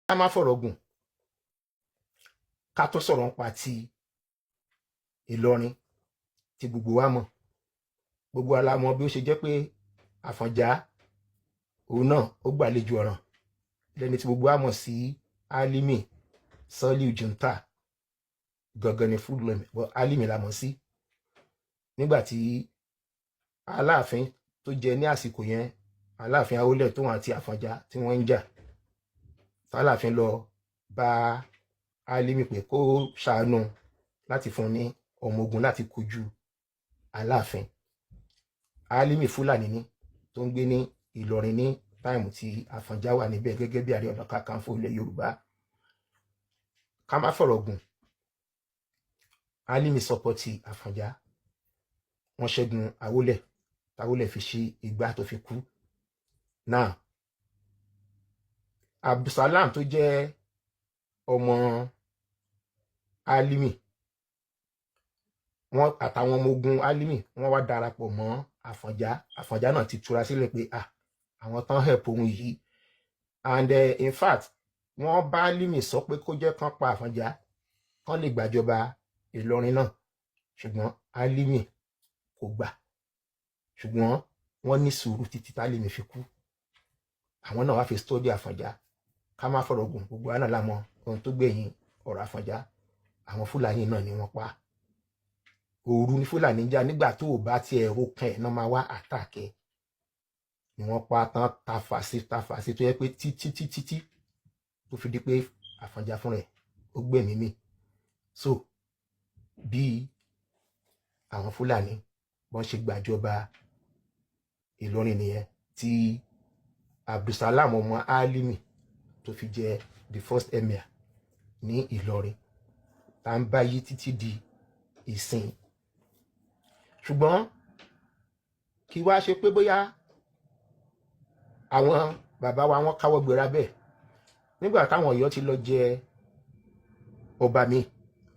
ká má fọ̀rọ̀ gùn ká tó sọ̀rọ̀ nípa ti Ìlọrin tí gbogbo wa mọ̀. Gbogbo wa la mọ̀ bí ó ṣe jẹ́ pé Àfọ̀njá òun náà ó gbàlejò ọ̀ràn lẹ́ni tí gbogbo wa mọ̀ sí Álímì Sọ́líù Jùntà gangan ní full name, but Álímì la mọ̀ sí. Nígbà tí Aláàfin tó jẹ ní àsìkò yẹn, Aláàfin Awólẹ̀ tóun àti Àfọ̀njá tí wọ́n ń jà, Aláàfin lọ bá Álímì pé kó ṣàánú láti fún ní ọmọ ogun láti kojú Aláàfin. Álímì Fúlàní ní tó ń gbé ní Ìlọrin ní táìmù tí Àfọ̀njá wà níbẹ̀ gẹ́gẹ́ bí Ààrẹ Ọ̀nà Kakanfò ilẹ̀ Yorùbá. Ká má fọ̀rọ̀ gùn, Álímì sọpọ́tì Àfọ̀njá, wọ́n ṣẹ́gun Awólẹ̀ táwólẹ̀ fi ṣí igbá tó fi kú. Náà Abdulsalam tó jẹ́ ọmọ Álímì, wọ́n àtàwọn ọmọ ogun Álímì wọ́n wá darapọ̀ mọ́ Àfọ̀njá. Àfọ̀njá náà ti túra sílẹ̀ pé àwọn tán help òun yìí, and in fact wọ́n bá Álímì sọ pé kó jẹ́ kán pa Àfọ̀njá kán lè gbàjọba Ìlọrin náà, ṣùgbọ́n Álímì kò gbà. Ṣùgbọ́n wọ́n ní sùúrù títí tálímì fi kú. Àwọn náà wá fi study Àfọ̀njá. Ká má fọ̀rọ̀ gùn, gbogbo wa náà la mọ̀ ohun tó gbẹ̀yìn ọ̀rọ̀ Àfọ̀njá. Àwọn Fúlàní náà ni wọ́n pa. Òru ni Fúlàní jà, nígbà tó bá ti ẹ̀rọ kan ẹ̀ náà máa wá àtàkẹ́ ni wọ́n pa tán tafàsí tó yẹ pé títí tó fi di pé Àfọ̀njá fún rẹ̀ ó gbẹ̀mí mì. So bí àwọn Fúlàní wọ́n ṣe gbàjọba Ìlọrin nìyẹn, tí Abdulsalam ọmọ Álímì tó fi jẹ the first emir ní Ìlọrin, tá ń bá yí títí di ìsìn. Ṣùgbọ́n kí wá ṣe pé bóyá àwọn bàbá wa wọ́n káwọ́ gbéra bẹ́ẹ̀. Nígbà táwọn Ọ̀yọ́ ti lọ jẹ ọba mi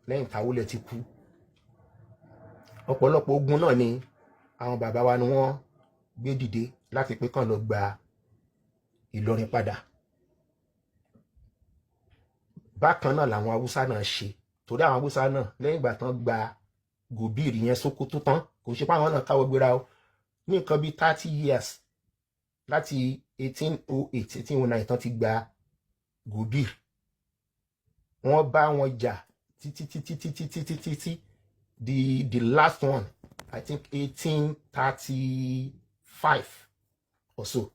lẹ́yìn táwólẹ̀ ti kú, ọ̀pọ̀lọpọ̀ ogun náà ni àwọn bàbá wa ni wọ́n gbé dìde láti pé kàn lọ gba Ìlọrin padà. Bákan náà làwọn Haúsá náà ṣe, torí àwọn Haúsá náà lẹ́yìn ìgbà tán gba Gòbíìrì yẹn Sókótó tán, kò ṣe pé àwọn náà káwọ́ gbéra o. Ní nǹkan bíi 30 years láti 1808 1809 tán ti gba Gòbíìrì, wọ́n bá wọn jà títí the last one I think 1835 or so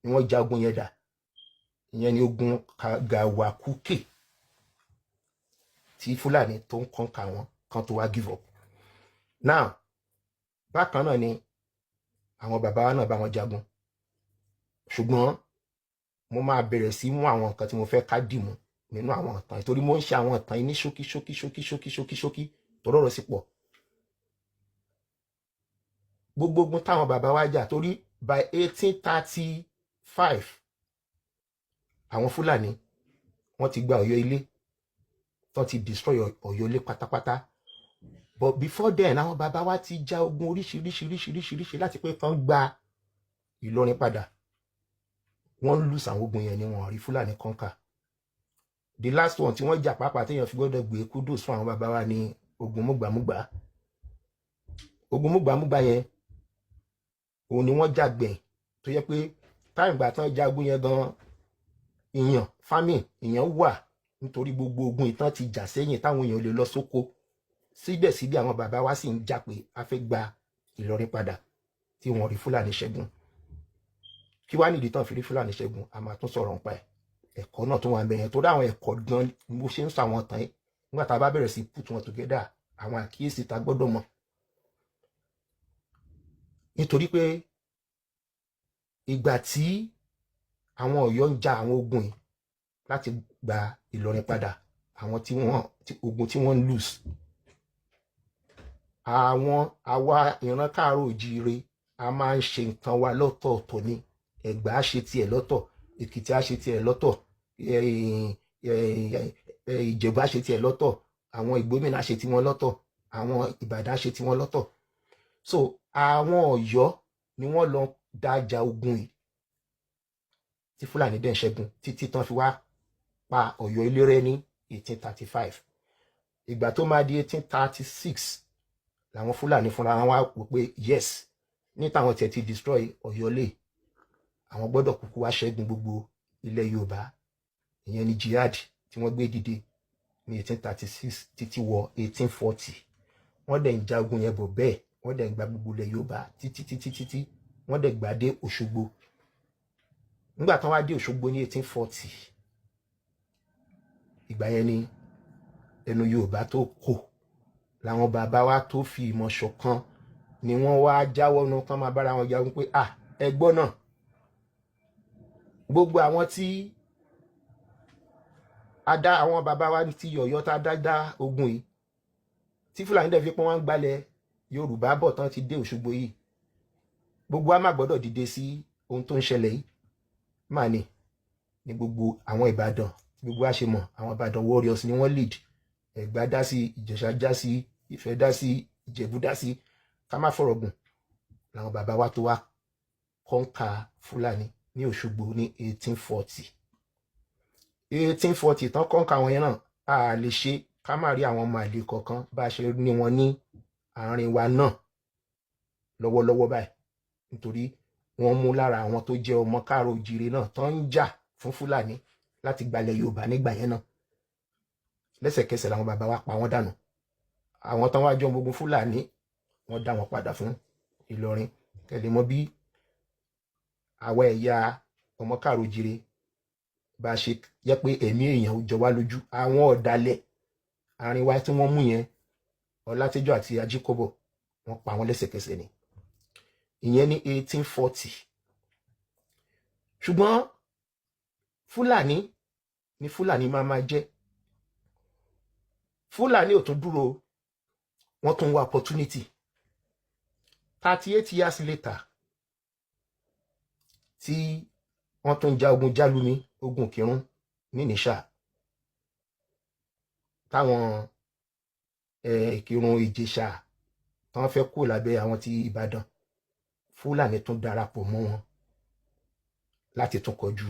ni wọ́n ja ogun yẹn dà. Ìyẹn ni ogun Gàwàkúkè tí Fúlàní tó ń kọ́ńkà wọn kan tó wá give up. Now bákan náà ni àwọn bàbá wa náà bá wọn jagun, ṣùgbọ́n mo máa bẹ̀rẹ̀ sí mú àwọn nǹkan tí mo fẹ́ ká dìmú nínú àwọn ìtàn, torí mo ń ṣe àwọn ìtàn yìí ní ṣókí tó rọ̀rọ̀ sí pọ̀. Gbogbo ogun táwọn bàbá wa jà, torí by 1835 àwọn Fúlàní wọ́n ti gba Ọ̀yọ́ ilé, tán ti destroy Ọ̀yọ́ ilé pátápátá. But before then àwọn bàbá wa ti jà ogun oríṣiríṣi láti pé kán gba Ìlọrin padà. Wọ́n lose àwọn ogun yẹn ni wọ́n rí Fúlàní conquer. The last one tí wọ́n jà pàápàá téèyàn fi gbọ́dọ̀ gbé kudos fún àwọn bàbá wa ní ogun Múgbàmúgbà. Ogun Múgbàmúgbà yẹn òun ni wọ́n jà gbẹ̀yìn, tó yẹ pé táìmù ìgbà tán jà ogun yẹn gan ìyàn famine ìyàn wà, nítorí gbogbo ogun ìtàn ti jà sẹ́yìn táwọn èèyàn lè lọ sóko. Síbẹ̀síbẹ̀ àwọn bàbá wa sì ń jà pé a fẹ́ gba Ìlọrin padà tí wọ́n rí Fúlàní ṣẹ́gun. Kí wá nìdí tán fi rí Fúlàní ṣẹ́gun? A máa tún sọ̀rọ̀ nípa ẹ̀. Ẹ̀kọ́ náà tún wà bẹ̀yẹn, torí àwọn ẹ̀kọ́ gan mo ṣe ń sọ àwọn tàn yìí, nígbà tá a bá bẹ̀rẹ̀ sí put wọn together, àwọn àkíyèsí tá gbọ́dọ̀ mọ̀. Nítorí pé ìgbà tí àwọn Ọ̀yọ́ ń ja àwọn ogun yìí láti gba Ìlọrin padà, àwọn ogun tí wọ́n ń lose, àwa ìran Káàárọ̀ Oòjíire a máa ń ṣe nǹkan wa lọ́tọ̀ọ̀tọ̀ ni. Ẹ̀gbá á ṣe tiẹ̀ lọ́tọ̀, Èkìtì á ṣe tiẹ̀ lọ́tọ̀, Ìjẹ̀bú á ṣe tiẹ̀ lọ́tọ̀, àwọn Ìgbómìnà á ṣe tiwọn lọ́tọ̀, àwọn Ìbàdàn á ṣe tiwọn lọ́tọ̀. So àwọn Ọ̀yọ́ ni wọ́n lọ dájà ogun yìí tí Fúlàní dẹ̀ ń ṣẹ́gun títí tán fi wá pa Ọ̀yọ́ ilé rẹ́ ní 1835 ìgbà tó máa di 1836 làwọn Fúlàní fúnra wọn wá wò pé yes ní táwọn tiẹ̀ ti destroy Ọ̀yọ́ lé àwọn gbọ́dọ̀ kúkú wá ṣẹ́gun gbogbo ilẹ̀ Yorùbá ìyẹn ni jihad tí wọ́n gbé dìde ní 1836 títí wọ 1840 wọ́n dẹ̀ ń jagun yẹn bọ̀ bẹ́ẹ̀ wọ́n dẹ̀ ń gba gbogbo ilẹ̀ Yorùbá títí wọ́n dẹ̀ gbà dé Òṣogbo nígbà tán wá dé Òṣogbo ní 1840 ìgbà yẹn ni ẹnu Yorùbá tó kò làwọn bàbá wa tó fi ìmọ̀ ṣọ̀kan ni wọ́n wá jáwọ́ nu kán máa bára wọn jagun pé ẹgbọ́n náà gbogbo àwọn tí adá àwọn bàbá wa ti Ọ̀yọ́ tá dá ogun yìí tí Fúlàní dẹ̀ fi pọ́n wọn gbalẹ̀ Yorùbá bọ̀ tán ti dé Òṣogbo yìí gbogbo wa má gbọ́dọ̀ dìde sí ohun tó ń ṣẹlẹ̀ yìí mà ní gbogbo àwọn Ìbàdàn gbogbo wa ṣe mọ̀ àwọn Ìbàdàn warriors ni wọ́n lead Ẹ̀gbá dá sí Ìjẹ̀ṣà dá sí Ifẹ̀ dá sí Ìjẹ̀bú dá sí ká má fọ̀rọ̀ gùn làwọn bàbá wa tó wá kọ́ńkà Fúlàní ní Òṣogbo ní 1840 tán kọ́ńkà wọn yẹn náà a lè ṣe ká má rí àwọn ọmọ àlè kọ̀ọ̀kan bá a ṣe ní wọn ní àárín wa náà lọ́wọ́lọ́wọ́ báyìí nítorí wọ́n mú lára àwọn tó jẹ́ ọmọ káàrọ̀ òjìrè náà tán ń jà fún Fúlàní láti gbalẹ̀ Yorùbá nígbà yẹn náà lẹ́sẹ̀kẹsẹ̀ làwọn bàbá wa pa wọ́n dànù àwọn tán wá jọ gbogbo Fúlàní wọ́n dá wọn padà fún Ìlọrin kẹlẹ̀ mọ́ bí àwa ẹ̀yà ọmọ káàrọ̀ òjìrè bá ṣe jẹ́ pé ẹ̀mí èèyàn ò jọ wá lójú àwọn ọ̀dàlẹ̀ àárín wa tí wọ́n mú yẹn Ọlátẹ́jọ́ àti Ajíkọ́bọ̀ wọ́n pa wọ́n lẹ́sẹ̀kẹsẹ̀ ni ìyẹn ní 1840 ṣùgbọ́n Fúlàní ni Fúlàní máa jẹ́ Fúlàní ò tún dúró wọ́n tún wá opportunity 38 years later tí wọ́n tún ja ogun Jálumi ogun Kírun ní Ìníṣà táwọn Ìkírun Ìjẹ̀ṣà tán fẹ́ kó lábẹ́ àwọn ti Ìbàdàn Fúlàní tún darapọ̀ mọ́ wọn láti tún kọjú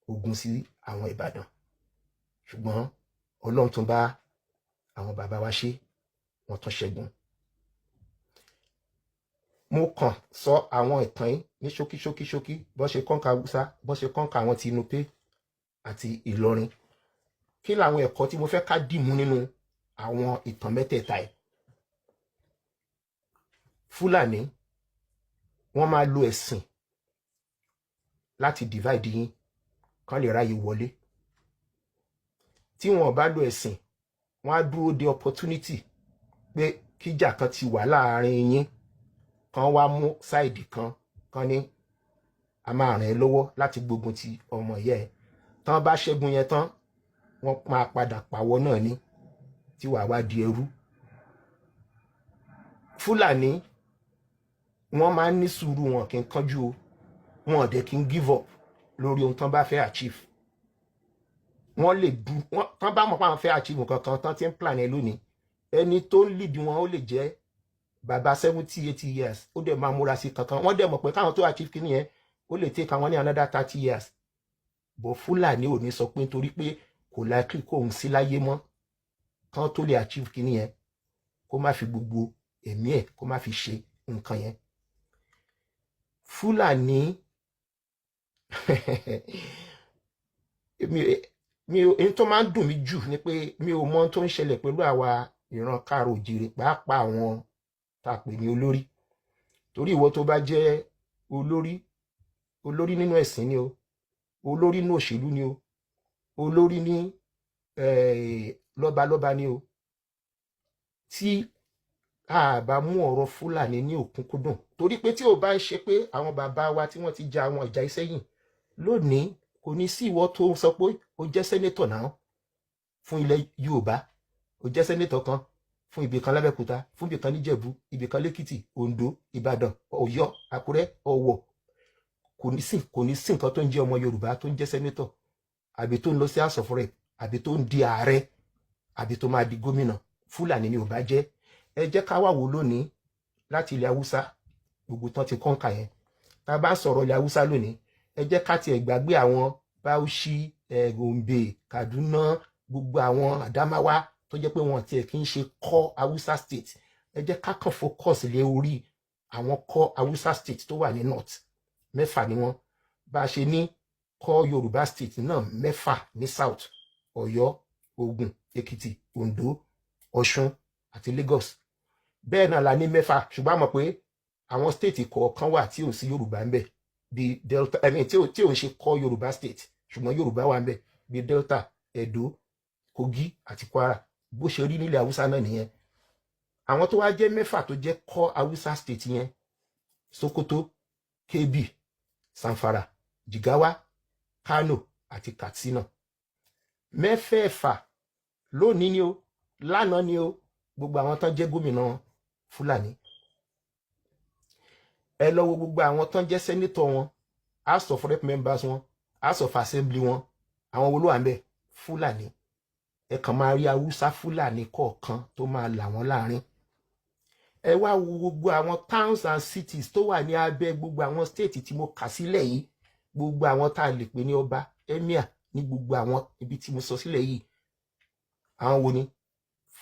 ogun sí àwọn Ìbàdàn ṣùgbọ́n Ọlọ́run tún bá àwọn bàbá wa ṣe wọ́n tún ṣẹ́gun. Mo kàn sọ àwọn ìtàn yìí ní ṣókí bó ṣe kọ́ńkà Haúsá bó ṣe kọ́ńkà àwọn ti Nupe àti Ìlọrin kí làwọn ẹ̀kọ́ tí mo fẹ́ ká dìmú nínú àwọn ìtàn mẹ́tẹ̀ẹ̀ta yìí. Fúlàní wọ́n máa lo ẹ̀sìn láti divide yín kán lè ráyè wọlé tí wọn bá lo ẹ̀sìn wọ́n á dúró de opportunity pé kíjà kan ti wà láàrin yín kan wá mú sáìdì kan ní a máa ràn ẹ́ lọ́wọ́ láti gbógun ti ọmọ ìyá ẹ̀ tán bá ṣẹ́gun yẹn tán wọ́n máa padà pàwọ́ náà ní tí wàá wá di ẹrú. Fúlàní wọ́n máa ń ní sùúrù wọn kì í kánjú o wọn ò dẹ̀ kí ń give up lórí ohun tán bá fẹ́ achieve wọ́n lè du tán bá mọ̀ pé àwọn fẹ́ achieve kankan tán ti ń plan ẹ lónìí ẹni tó ń lead wọn ó lè jẹ́ bàbá 70-80 years ó dẹ̀ máa múra sí kankan wọ́n dẹ̀ mọ̀ pé káwọn tó achieve kìíní yẹn ó lè take àwọn ní another 30 years bọ̀ Fúlàní ò ní sọ pé nítorí pé kò likely kó òun sí láyé mọ́ kán tó lè achieve kìíní yẹn kó má fi gbogbo ẹ̀mí ẹ̀ kó má fi ṣe nǹkan yẹn. Fúlàní èyí tó máa ń dùn mí jù ni pé mi ò mọ ohun tó ń ṣẹlẹ̀ pẹ̀lú àwa ìran káàrọ̀ òjìrè pàápàá àwọn tá a pè ní olórí torí ìwọ tó bá jẹ́ olórí nínú ẹ̀sìn ni o olórí nínú òṣèlú ni o olórí ní lọ́balọ́ba ni o tí a bá mú ọ̀rọ̀ Fúlàní ní òkúnkúndùn torí pé tí ò bá ń ṣe pé àwọn bàbá wa tí wọ́n ti ja àwọn ìjà ìsẹ́yìn lónìí kò ní sí ìwọ tó sọ pé o jẹ́ sẹ́nétọ̀ náà fún ilẹ̀ Yorùbá o jẹ́ sẹ́nétọ̀ kan fún ibì kan l'Abẹ́òkúta fún ibì kan n'Íjẹ̀bú ibì kan l'Ékìtì Oǹdó Ìbàdàn Ọ̀yọ́ Àkúrẹ́ Ọ̀wọ̀ kò ní sí nǹkan tó ń jẹ́ ọmọ Yorùbá tó ń jẹ́ sẹ́nétọ̀ àbí tó ń lọ sí House of Rep àbí tó ń di ààrẹ àbí tó máa di gómìnà Fúlàní ni ò bá jẹ́ ẹ jẹ́ ká wá wò lónìí láti ilẹ̀ Haúsá gbogbo tán ti kọ́ńkà yẹn tá a bá sọ̀rọ̀ ilẹ̀ Haúsá lónìí ẹ jẹ́ ká tiẹ̀ gbàgbé àwọn Bauchi, Gombe, Kaduna, gbogbo àwọn Adamawa tó jẹ́ pé wọn tiẹ̀ kì í ṣe core Hausa state. Ẹ jẹ́ ká kàn focus lé orí àwọn core Hausa state tó wà ní north. 6 ni wọ́n. Bá a ṣe ní core Yorùbá state náà 6 ní south. Ọ̀yọ́, Ògùn, Èkìtì, Oǹdó, Ọ̀ṣun àti Lagos. Bẹ́ẹ̀ náà la ní 6, ṣùgbọ́n a mọ̀ pé àwọn state kọ̀ọ̀kan wà tí ò sí Yorùbá ń bẹ̀ bí Delta, tí ò ń ṣe core Yorùbá state ṣùgbọ́n Yorùbá wà ń bẹ̀ bí Delta, Edo, Kogi àti Kwara. Bó ṣe rí nílẹ̀ Haúsá náà nìyẹn. Àwọn tó wá jẹ́ 6 tó jẹ́ core Hausa state yẹn: Sokoto, Kebbi, Zamfara, Jigawa, Kano àti Katsina. 6 lónìí ni o, lánàá ni o, gbogbo àwọn tán jẹ́ gómìnà Fúlàní. Ẹ lọ wo gbogbo àwọn tán jẹ́ sẹ́nétọ̀ wọn, House of Rep members wọn, House of Assembly wọn, àwọn wo ló wà ń bẹ̀? Fúlàní. Ẹ kàn máa rí Haúsá Fúlàní kọ̀ọ̀kan tó máa là wọ́n láàrin. Ẹ wá wo gbogbo àwọn towns and cities tó wà ní abẹ́ gbogbo àwọn state tí mo kà sílẹ̀ yìí, gbogbo àwọn tá a lè pè ní ọba, emir ní gbogbo àwọn ibi tí mo sọ sílẹ̀ yìí. Àwọn wo ni?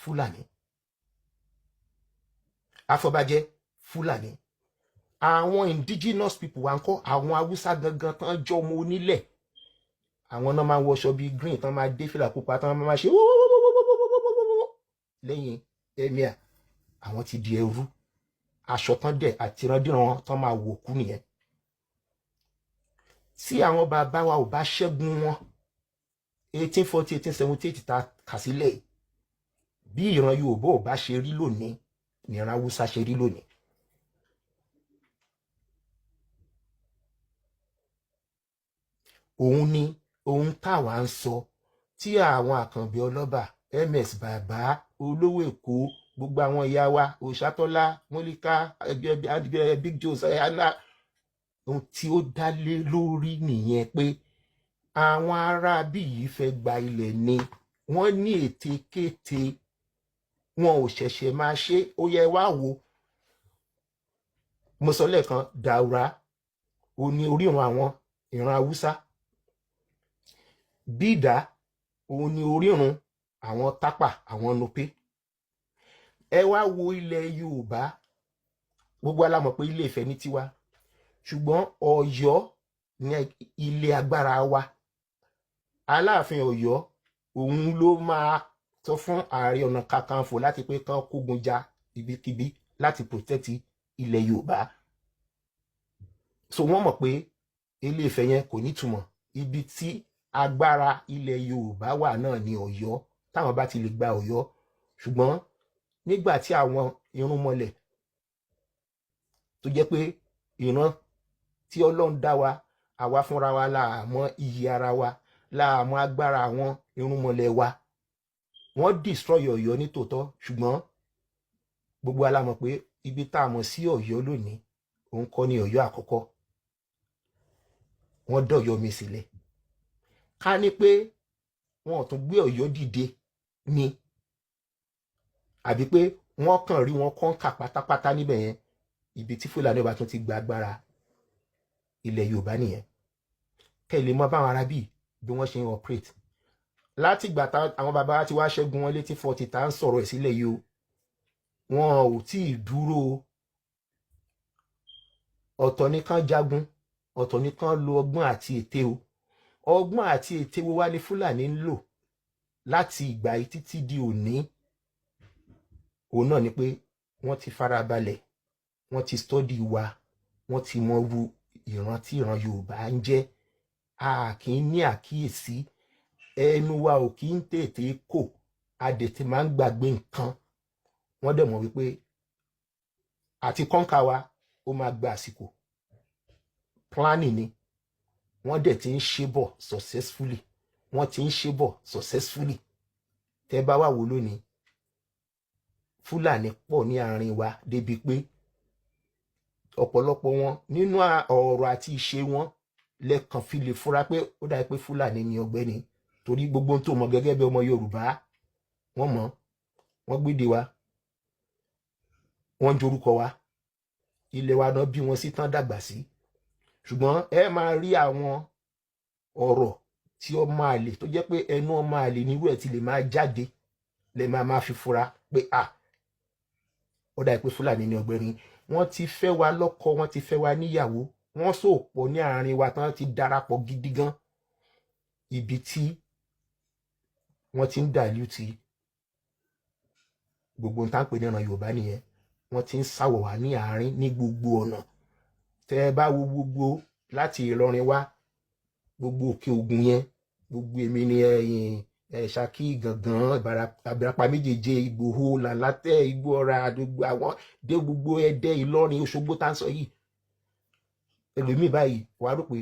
Fúlàní. Afọbajẹ Fúlàní. Àwọn indigenous people wa ńkọ́, àwọn Haúsá gangan tán jọ ọmọ onílẹ̀. Àwọn náà máa ń wọṣọ bíi green, tán máa dé fìlà pupa, tán máa ṣe lẹ́yìn emir. Àwọn ti di ẹrú. Aṣọ tán dẹ̀ àti ìrandíran tán máa wò kú nìyẹn. Tí àwọn bàbá wa ò bá ṣẹ́gun wọn 1840, 1878 ta kà sílẹ̀, bí ìran Yorùbá ò bá ṣe rí lónìí ni ìran Haúsá ṣe rí lónìí. Òun ni ohun táwa ń sọ tí àwọn Àkànbí Ọlọ́ba, MS Bàbá, Olówó Èkó, gbogbo àwọn ìyá wa, Òṣàtọ́lá, Mólíká, Big Joe, Ayala, ohun tí ó dá lé lórí nìyẹn pé àwọn ará bí yìí fẹ́ gba ilẹ̀ ni. Wọ́n ní ètekéte, wọn ò ṣẹ̀ṣẹ̀ máa ṣe. Ó yẹ wá wo, mo sọ lẹ́ẹ̀kan, Daura ó ní orírun àwọn ìran Haúsá. Bídà ó ní orírun àwọn Tápà, àwọn Nupe. Ẹ wá wo ilẹ̀ Yorùbá, gbogbo la mọ̀ pé Ilé Ifẹ̀ ní tiwa, ṣùgbọ́n Ọ̀yọ́ ní ilé agbára wa. Aláàfin Ọ̀yọ́ òun ló máa sọ fún Ààrẹ Ọ̀nà Kakanfò láti pé kán kógun ja ibikíbi láti protect ilẹ̀ Yorùbá. So wọ́n mọ̀ pé Ilé Ifẹ̀ yẹn kò nítumọ̀. Ibi tí agbára ilẹ̀ Yorùbá wà náà ní Ọ̀yọ́, táwọn bá ti lè gba Ọ̀yọ́. Ṣùgbọ́n nígbà tí àwọn irúnmọlẹ̀ tó jẹ́ pé ìran tí Ọlọ́run dá wa, àwa fúnra wa la mọ̀ iyì ara wa, la mọ̀ agbára àwọn irúnmọlẹ̀ wa. Wọ́n destroy Ọ̀yọ́ ní tòótọ́, ṣùgbọ́n gbogbo la mọ̀ pé ibi tá a mọ̀ sí Ọ̀yọ́ lónìí, òun kọ́ ni Ọ̀yọ́ àkọ́kọ́. Wọ́n dọ̀yọ́ mi sílẹ̀. Ká ní pé wọn ò tún gbé Ọ̀yọ́ dìde ni, àbí pé wọ́n kàn rí wọn kọ́ńkà pátápátá níbẹ̀ yẹn, ibi tí Fúlàní ọba tún ti gba agbára ilẹ̀ Yorùbá nìyẹn. Kẹ́ lè mọ̀ báwọn ará bí wọ́n ṣe ń operate. Láti ìgbà àwọn bàbá wa ti wá ṣẹ́gun wọn létí 40 tá ń sọ̀rọ̀ ẹ̀ sílẹ̀ yìí o, wọn ò tí ì dúró. Ọ̀tọ̀ nìkan jagun, ọ̀tọ̀ nìkan lo ọgbọ́n àti ète o. Ọgbọ́n àti ète wo wá ní Fúlàní ń lò láti ìgbà yìí títí di òní? Òun náà ni pé wọ́n ti farabalẹ̀, wọ́n ti study wa, wọ́n ti mọ irú ìran tí ìran Yorùbá ń jẹ́. A kì í ní àkíyèsí, ẹnu wa ò kì í tètè kò, a dẹ̀ ti máa ń gbàgbé nǹkan. Wọ́n dẹ̀ mọ̀ wípé àti kọ́ńkà wa ó máa gba àsìkò. Planning ni. Wọ́n dẹ̀ ti ń ṣe bọ̀ successfully. Wọ́n ti ń ṣe bọ̀ successfully. Tẹ́ bá wà wò lónìí, Fúlàní pọ̀ ní àárín wa débi pé ọ̀pọ̀lọpọ̀ wọn nínú ọ̀rọ̀ àti ìṣe wọn lẹ́kàn fi lè fura pé ó dà pé Fúlàní ni ọ̀gbẹ́ni, torí gbogbo tó mọ̀ gẹ́gẹ́ bí ọmọ Yorùbá wọ́n mọ̀, wọ́n gbédè wa, wọ́n jorúkọ wa, ilẹ̀ wa náà bí wọn sí tán dàgbà sí. Ṣùgbọ́n ẹ máa rí àwọn ọ̀rọ̀ tí ọmọ àlè tó jẹ́ pé ẹnu ọmọ àlè nírú ẹ̀ ti lè máa jáde lè máa fi fura pé ó dà pé Fúlàní ni Ọ̀gbẹ́ni, wọ́n ti fẹ́ wa lọ́kọ, wọ́n ti fẹ́ wa níyàwó, wọ́n sòpọ̀ ní àárín wa tán ti darapọ̀ gidi gan, ibi tí wọ́n ti ń dàlú ti gbogbo nǹkan pè ní ọ̀nà Yorùbá nìyẹn. Wọ́n ti ń sáwọ̀ wá ní àárín ní gbogbo ọ̀nà. Tẹ́ ẹ bá wo gbogbo láti Ìlọrin wá gbogbo Òkè Ògùn yẹn, gbogbo èmi ni Ṣakí, Ìgàngán, Ìbàràpá méjèèjì, Ìgbòho, Làlátẹ̀, Igbóọrà, gbogbo àwọn dé gbogbo Ẹdẹ, Ìlọrin, Òṣogbo tá ń sọ yìí. Ẹlòmíì báyìí wàá rò pé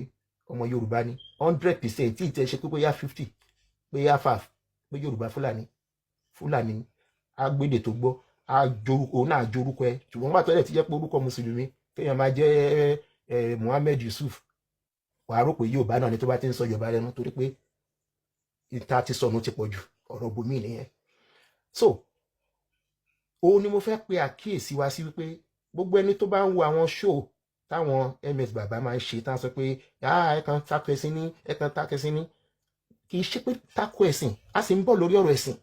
ọmọ Yorùbá ni 100%, tí ìtẹ̀ ṣe pé bóyá 50, bóyá 5, pé Yorùbá Fúlàní agbédè tó gbọ́ òun náà jorúkọ ẹ, ṣùgbọ́n pàtó ẹ̀ ti jẹ́ pé orúkọ mùsùlùmí kéèyàn máa jẹ́ Muhammed Yusuf, wàá rò pé Yorùbá náà ni tó bá ti ń sọ Yorùbá lẹ́nu, torí pé ìta ti sọnù ti pọ̀ jù, ọ̀rọ̀ bòmí nìyẹn. So òun ni mo fẹ́ pe àkíyèsí wa sí wípé gbogbo ẹni tó bá ń wo àwọn show táwọn MS Baba máa ń ṣe tá a sọ pé ẹ kàn tako ẹ̀sìn ní, ẹ kàn tako ẹ̀sìn ní, kì í ṣe pé tako ẹ̀sìn, a sì ń bọ̀ lórí ọ̀rọ̀ ẹ̀sìn.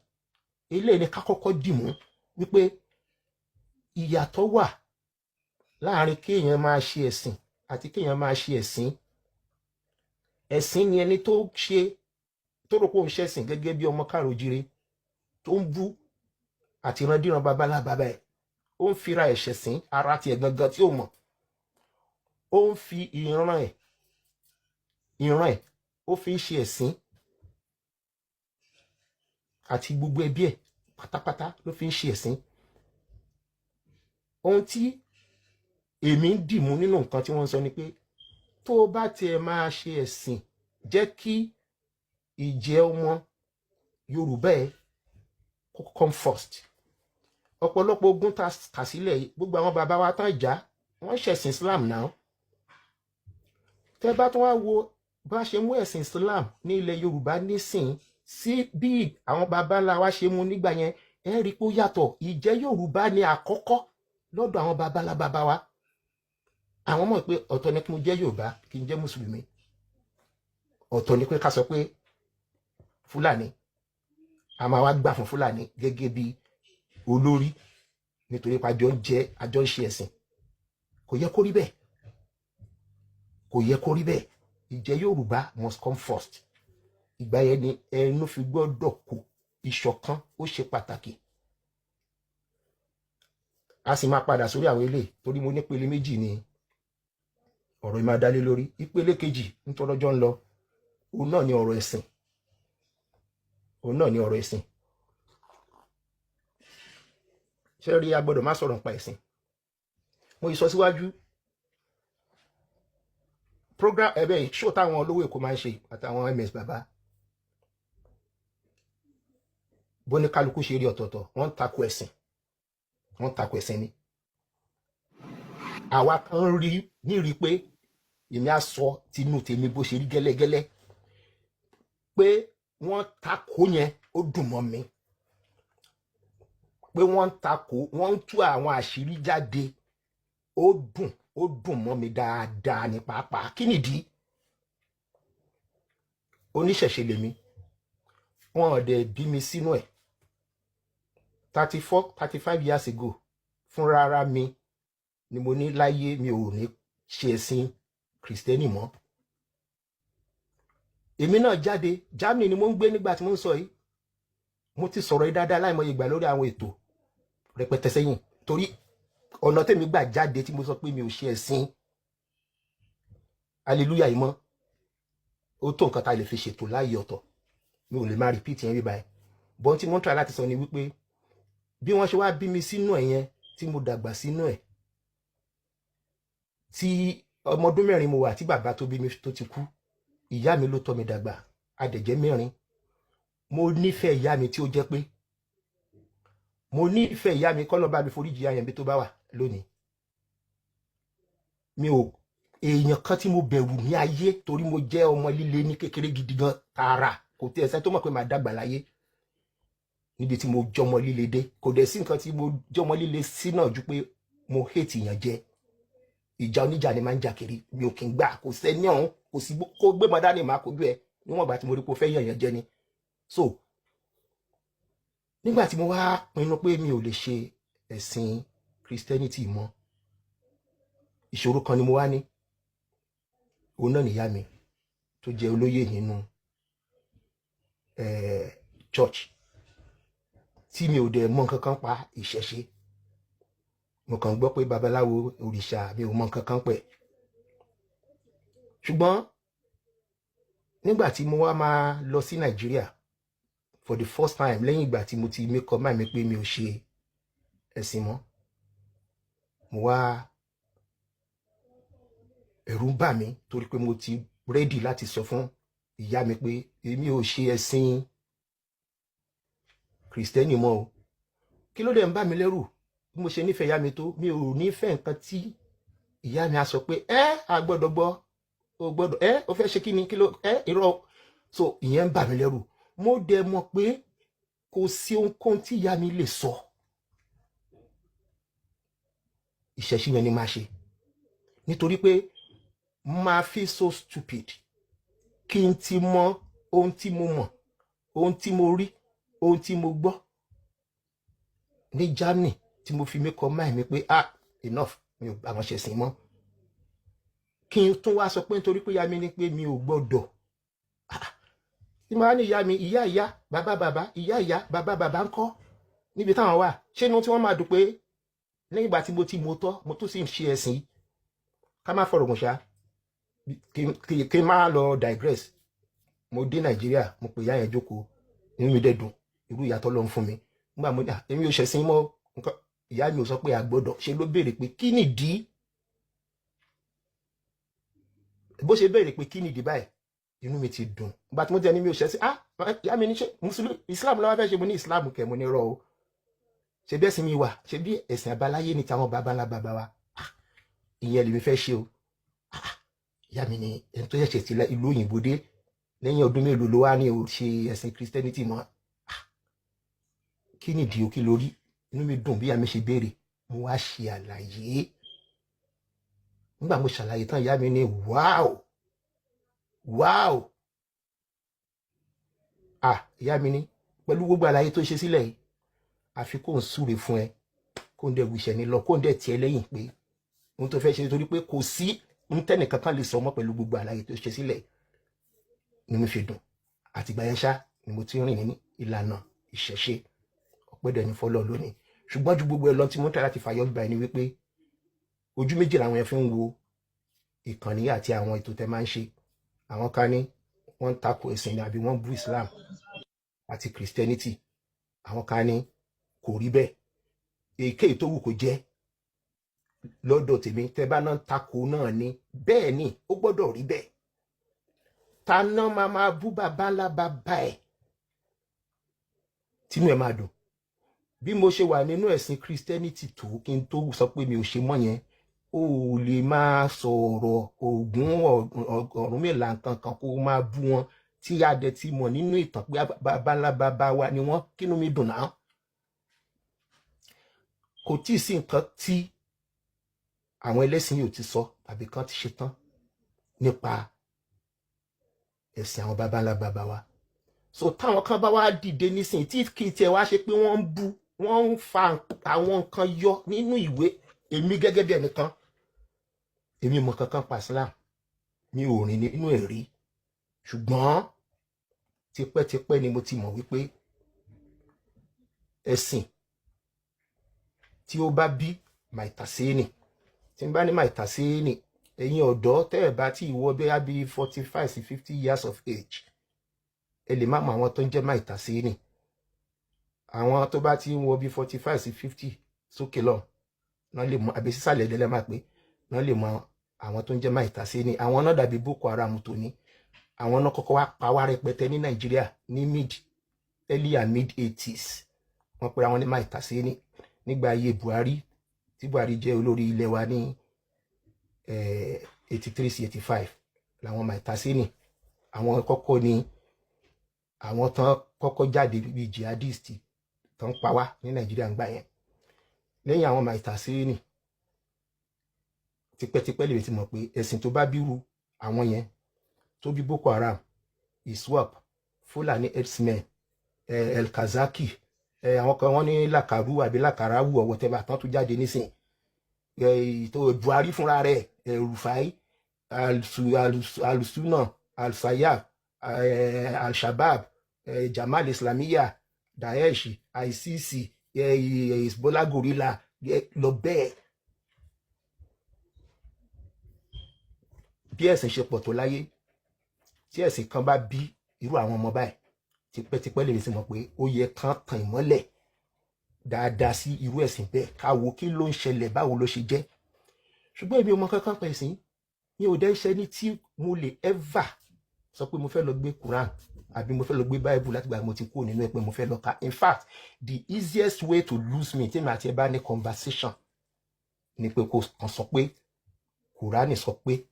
Eléyìí ni ká kọ́kọ́ dìmú wípé ìyàtọ̀ wà láàrin kéèyàn máa ṣe ẹ̀sìn àti kéèyàn máa ṣe ẹ̀sìn. Ẹ̀sìn ni ẹni tó rò pé òun ṣẹ̀sìn gẹ́gẹ́ bí ọmọ káàrọ̀-o-jíire tó ń bú àti ìrandíran babalá bàbá ẹ̀, ó ń fira ẹ̀ṣẹ̀ sìn ara tiẹ̀ gangan tí ó mọ̀, ó ń fi ìran ẹ̀ ó fi ń ṣe ẹ̀sìn àti gbogbo ẹbí ẹ̀ pátápátá ló fi ń ṣe ẹ̀sìn. Ohun tí èmi ń dìmú nínú nǹkan tí wọ́n ń sọ ni pé tó o bá tiẹ̀ máa ṣe ẹ̀sìn, jẹ́ kí ìjẹ́ ọmọ Yorùbá ẹ̀ come first. Ọ̀pọ̀lọpọ̀ ogun ta kà sílẹ̀ gbogbo àwọn bàbá wa tán jà wọ́n ṣẹ̀sìn Islam náà. Tẹ́ bá tún wá wo bá ṣe mú ẹ̀sìn Islam ní ilẹ̀ Yorùbá nísìn sí bí àwọn bàbá ńlá wa ṣe mú nígbà yẹn, ẹ rí pé ó yàtọ̀. Ìjẹ́ Yorùbá ni àkọ́kọ́ lọ́dọ̀ àwọn bàbá ńlá bàbá wa. Àwọn mọ̀ pé ọ̀tọ̀ ni kí n jẹ́ Yorùbá kí n jẹ́ Mùsùlùmí, ọ̀tọ̀ ni pé ká sọ pé Fúlàní a máa wá gbà fún Fúlàní gẹ́gẹ́ bí olórí nítorí pé àjọ ń ṣe ẹ̀sìn. Kò yẹ kó rí bẹ́ẹ̀, kò yẹ kó rí bẹ́ẹ̀. Ìjẹ́ Yorùbá must come first. Ìgbà yẹn ni ẹnu fi gbọ́dọ̀ kó ìṣọ̀kan, ó ṣe pàtàkì. A sì máa padà sórí àwọn eléyìí torí mo nípele méjì ni ọ̀rọ̀ yìí máa dálé lórí. Ìpele kejì nítorí ọjọ́ ń lọ, òun náà ni ọ̀rọ̀ ẹ̀sìn. Ṣé rí, a gbọ́dọ̀ má sọ̀rọ̀ nípa ẹ̀sìn. Mo yìí sọ síwájú program show táwọn olówó Èkó máa ń ṣe àtàwọn MS Baba, bóní kálukú ṣe rí ọ̀tọ̀ọ̀tọ̀, wọ́n ń tako ẹ̀sìn ni. Àwa kan rí pé èmi á sọ tinú tèmi bó ṣe rí gẹ́lẹ́gẹ́lẹ́, pé wọ́n tako yẹn ó dùn mọ́ mi, pé wọ́n tako, wọ́n ń tú àwọn àṣírí jáde, ó dùn mọ́ mi dáadáa ní pàápàá. Kí nìdí? Oníṣẹ̀ṣe lèmi, wọn ò dẹ̀ bí mi sínú ẹ̀. 35 years ago fúnra ara mi ni mo ní láyé mi ò ní ṣe ẹ̀sìn Kristẹni mọ́. Èmi náà jáde Germany ni mo ń gbé nígbà tí mo ń sọ yìí. Mo ti sọ̀rọ̀ yìí dáadáa láìmọye ìgbà lórí àwọn ètò rẹpẹtẹ sẹ́yìn, torí ọ̀nà tèmi gbà jáde tí mo sọ pé mi ò ṣe ẹ̀sìn hallelujah yìí mọ́, ó tó nǹkan tá a lè fi ṣètò láàyè ọ̀tọ̀. Mi ò lè máa repeat yẹn bí báyìí. Bọ́n tí mo ń try láti sọ ni wípé bí wọ́n ṣe wá bí mi sínú ẹ̀ yẹn, tí mo dàgbà sínú ẹ̀, tí ọmọ ọdún 4 mo wà tí bàbá tó bí mi tó ti kú, ìyá mi ló tọ́ mi dàgbà, adẹ̀jẹ́ 4. Mo nífẹ̀ẹ́ ìyá mi tí ó jẹ́ pé mo nífẹ̀ẹ́ ìyá mi kọ́ ló bá mi foríjì ìyá yẹn bí tó bá wà lónìí. Mi ò èèyàn kan tí mo bẹ̀rù ní ayé torí mo jẹ́ ọmọ líle ní kékeré gidi gan tààrà, kò tí ẹsẹ̀ tó mọ̀ pé màá dàgbà láyé níbi tí mo jọmọ líle dé. Kò dẹ̀ sí nǹkan tí mo jọmọ líle sí náà ju pé mo hate ìyàn jẹ. Ìjà oníjà ni máa ń jà kiri, mi ò kí ń gbà, kò sẹ́ni ọ̀hún, kò sí kó gbé mọ́ dání máa kojú ẹ, níwọ̀n ìgbà tí mo rí pé ó fẹ́ yàn yàn jẹ ni. So nígbà tí mo wá pinnu pé mi ò lè ṣe ẹ̀sìn Christianity mọ́, ìṣòro kan ni mo wá ní. Òun náà nìyá mi tó jẹ́ olóyè nínú church tí mi ò dẹ̀ mọ̀ nǹkan kan pa ìṣẹ̀ṣe. Mo kàn gbọ́ pé babaláwo òrìṣà mi ò mọ̀ nǹkan kan pẹ̀. Ṣùgbọ́n nígbà tí mo wá máa lọ sí Nàìjíríà for the first time lẹ́yìn ìgbà tí mo ti make up mind mi pé mi ò ṣe ẹ̀sìn mọ́, mo wá ẹ̀rù bà mí torí pé mo ti ready láti sọ fún ìyá mi pé èmi ò ṣe ẹ̀sìn Kristẹni mọ́ o. Kí ló dé ń bà mí lẹ́rù? Bí mo ṣe nífẹ̀ẹ́ ìyá mi tó, mi ò nífẹ̀ẹ́ nǹkan tí ìyá mi á sọ pé a gbọ́dọ̀ gbọ́, o gbọ́dọ̀ o fẹ́ ṣe kí ni, kí ló irọ́. So ìyẹn ń bà mí lẹ́rù. Mo dẹ̀ mọ̀ pé kò sí ohunkóhun tí ìyá mi lè sọ, ìṣẹ̀ṣe yẹn ni máa ṣe, nítorí pé máa feel so stupid kí n ti mọ ohun tí mo mọ̀, ohun tí mo rí, ohun tí mo gbọ́ ní Germany tí mo fi make up mind mi pé enough, mi ò bá wọn ṣẹ̀sìn mọ́. Kí n tún wá sọ pé nítorí pé ìyá mi ní pé mi ò gbọ́dọ̀. Tí máa ní ìyá mi, ìyá ìyá, bàbá bàbá, ìyá ìyá, bàbá bàbá ń kọ́ níbi táwọn wà. Ṣé inú tí wọ́n máa dùn pé lẹ́yìn ìgbà tí mo ti mọ̀ tọ́, mo tún sì ń ṣe ẹ̀sìn yìí? Ká má fọ̀rọ̀ gùn ṣá, kí n má lọ digress. Mo dé Nàìjíríà, mo pè ìyá yẹn jókòó, inú mi dẹ̀ dùn irú ìyá t'Ọlọ́run fún mi. Nígbà mo ní èmi ò ṣẹ̀sìn mọ́ nǹkan, ìyá mi ò sọ pé a gbọ́dọ̀, ṣe ló béèrè pé kí nìdí. Bó ṣe béèrè pé kí nìdí báyìí, inú mi ti dùn. Nígbà tí mo jẹ́ ní mi ò ṣẹ̀sìn, ìyá mi ní ṣe mùsùlùmí Islam ló wá fẹ́ ṣe. Mo ní Islam kẹ̀, mo ní rọ́ o. Ṣe bí ẹ̀sìn mi wà, ṣe bí ẹ̀sìn àbáláyé ni tàwọn baba ńlá baba wa. Ìyẹn lèmi fẹ́ ṣe o. Ìyá mi ní ẹni tó ṣẹ̀ṣẹ̀ ti ìlú òyìnbó dé lẹ́yìn ọdún mélòó ló wá ní o ṣe ẹ̀sìn Christianity mọ́. Kí nìdí o, kí lórí? Inú mi dùn bí ìyá mi ṣe béèrè, mo wá ṣe àlàyé. Nígbà mo ṣàlàyé tán, ìyá mi ní wow. Ìyá mi ní pẹ̀lú gbogbo àlàyé tó ṣe sílẹ̀ yìí, àfi kó ń súre fún ẹ, kó ń dẹ̀ wíṣẹ́ ní lọ, kó ń dẹ̀ tiẹ̀ lẹ́yìn pé ohun tó fẹ́ ṣe, nítorí pé kò sí ohun tẹ́nìkan kan lè sọ mọ́ pẹ̀lú gbogbo àlàyé tó ṣe sílẹ̀. Ni mo fi dùn. Àtìgbà yẹn ṣá ni mo ti rìn ní ìlànà ìṣẹ̀ṣe. Ọpẹ́ dẹ̀ ní fọ́lọ́ lónìí. Ṣùgbọ́n ju gbogbo ẹ lọ tí mo ń try láti fàyọ gbà ni wípé ojú méjì làwọn yẹn fi ń wo ìkànnì àti àwọn ètò tẹ́ máa ń ṣe. Àwọn kan ní wọ́n ń tako ẹ̀sìn ni àbí wọ́n bú Islam àti Christianity. Àwọn kan ní kò rí bẹ́ẹ̀. Èyíkéyìí tó wù kó jẹ́, lọ́dọ̀ tèmi tẹ́ bá náà tako náà ni bẹ́ẹ̀ ni ó gbọ́dọ̀ rí bẹ́ẹ̀. Ta náà máa bú bàbá ńlá bàbá ẹ̀ tínú ẹ̀ máa dùn. Bí mo ṣe wà nínú ẹ̀sìn Christianity tó, kí n tó sọ pé mi ò ṣe mọ́ yẹn, o ò lè máa sọ̀rọ̀ Ògún Ọ̀rúnmìlà kankan kó máa bú wọn tí adẹ ti mọ̀ nínú ìtàn pé bàbá ńlá bàbá wa ni wọ́n. Kínú mi dùn náà. Kò tí ì sí nǹkan tí àwọn ẹlẹ́sìn yóò ti sọ tàbí kan ti ṣe tán nípa ẹ̀sìn àwọn bàbá ńlá bàbá wa. So táwọn kan bá wá dìde nísìnyí tí kì í tiẹ̀ wá ṣe pé wọ́n ń bú, wọ́n ń fa àwọn nǹkan yọ nínú ìwé, èmi gẹ́gẹ́ bí ẹnìkan, èmi mọ̀ kankan pa Islam, mi ò rìn nínú ẹ̀rí. Ṣùgbọ́n tipẹ́tipẹ́ ni mo ti mọ̀ wípé ẹ̀sìn tí ó bá bí Maitaseni, tí n bá ní Maitaseni, ẹ̀yin ọ̀dọ́ tẹ́ ẹ̀ bá tí ìwọ bẹ́ẹ̀ bí 45 sí 50 years of age, ẹ lè má mọ àwọn tó ń jẹ́ Maitaseni. Àwọn tó bá ti ń wọ bí 45 sí 50 sókè lọ, náà lè mọ, àbí sísàlẹ̀ ẹ̀dẹ́lẹ́ máa pé, náà lè mọ àwọn tó ń jẹ́ Maitaseni. Àwọn náà dàbí Boko Haram tó ní. Àwọn náà kọ́kọ́ wá pa wá rẹpẹtẹ ní Nàìjíríà ní early and mid 80s. Wọ́n pera wọn ní Maitaseni nígbà ayé Buhari, tí Buhari jẹ́ olórí ilẹ̀ wa ní 83 sí 85 làwọn Maitaseni. Àwọn kọ́kọ́ ni àwọn tán kọ́kọ́ jáde bí jihadist tán pa wá ní Nàìjíríà ń gbà yẹn. Lẹ́yìn àwọn Maitaseni, tipẹ́tipẹ́ lè ti mọ̀ pé ẹ̀sìn tó bá bírú àwọn yẹn, tó bí Boko Haram, ISWAP, Fulani herdsmen, El Kazaki, àwọn kan wọ́n ní Lakaru àbí Lakarawu ọ̀wọ́ tẹ́bà tán tó jáde nísìn, tó Buhari fúnra rẹ̀, Rufai, Al-Suna, Al-Sayab, Al-Shabab, Jamal Islamiyya, Daesh, ICC, Hezbollah Gorilla, lọ bẹ́ẹ̀. Bí ẹ̀sìn ṣe pọ̀ tó láyé, tí ẹ̀sìn kan bá bí irú àwọn ọmọ báyìí, tipẹ́tipẹ́ lè sì mọ̀ pé ó yẹ kán tàn ìmọ́lẹ̀ dáadáa sí irú ẹ̀sìn bẹ́ẹ̀, ká wo kí ló ń ṣẹlẹ̀, báwo ló ṣe jẹ́. Ṣùgbọ́n èmi ò mọ kankan pa ẹ̀sìn, mi ò dẹ́ iṣẹ́ ní tí mo lè ever sọ pé mo fẹ́ lọ gbé Quran àbí mo fẹ́ lọ gbé Bible láti gbà mo ti kúrò nínú ẹ̀ pé mo fẹ́ lọ ka. In fact, the easiest way to lose me tí mi àti ẹ bá ní conversation ni pé kò kàn sọ pé Quran sọ pé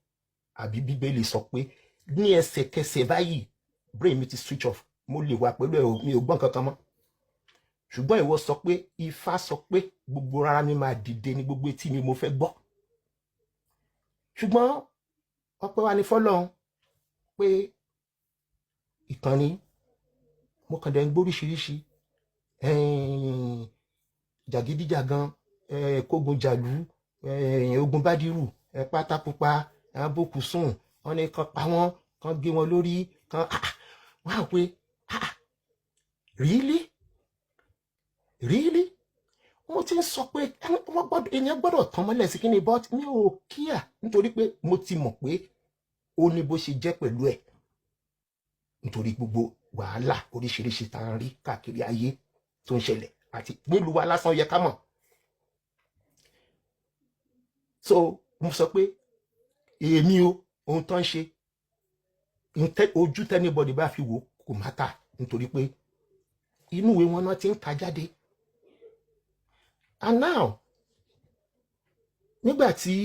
àbí Bíbélì sọ pé, ní ẹsẹ̀kẹsẹ̀ báyìí brain mi ti switch off, mo lè wà pẹ̀lú ẹ̀, mi ò gbọ́n kankan mọ́. Ṣùgbọ́n ìwọ sọ pé Ifá sọ pé gbogbo rárá mi máa dìde ní gbogbo etí mi mo fẹ́ gbọ́. Ṣùgbọ́n ọpẹ́ wa ní fọ́lọ́run pé ìkànnì mo kàn dẹ̀ ń gbóríṣiríṣi, jàgídíjàgan, kógun jàlú, ogun bádìrú, pátápupa, boko sùn, wọ́n ní kan pa wọ́n, kan gé wọn lórí, kan wá pé really mo ti ń sọ pé èèyàn gbọ́dọ̀ tán mọ́lẹ̀ sí kíni, but mi ò kíà nítorí pé mo ti mọ̀ pé ó ní bó ṣe jẹ́ pẹ̀lú ẹ̀, nítorí gbogbo wàhálà oríṣiríṣi tá a rí káàkiri ayé tó ń ṣẹlẹ̀ àti nílùú wa lásán yẹ ká mọ̀. So mo sọ pé èmi o, ohun tó ń ṣe ojú tẹ́nibọ̀dì bá fi wò kò má ta, nítorí pé inú ìwé wọn náà ti ń ka jáde. And now nígbà tí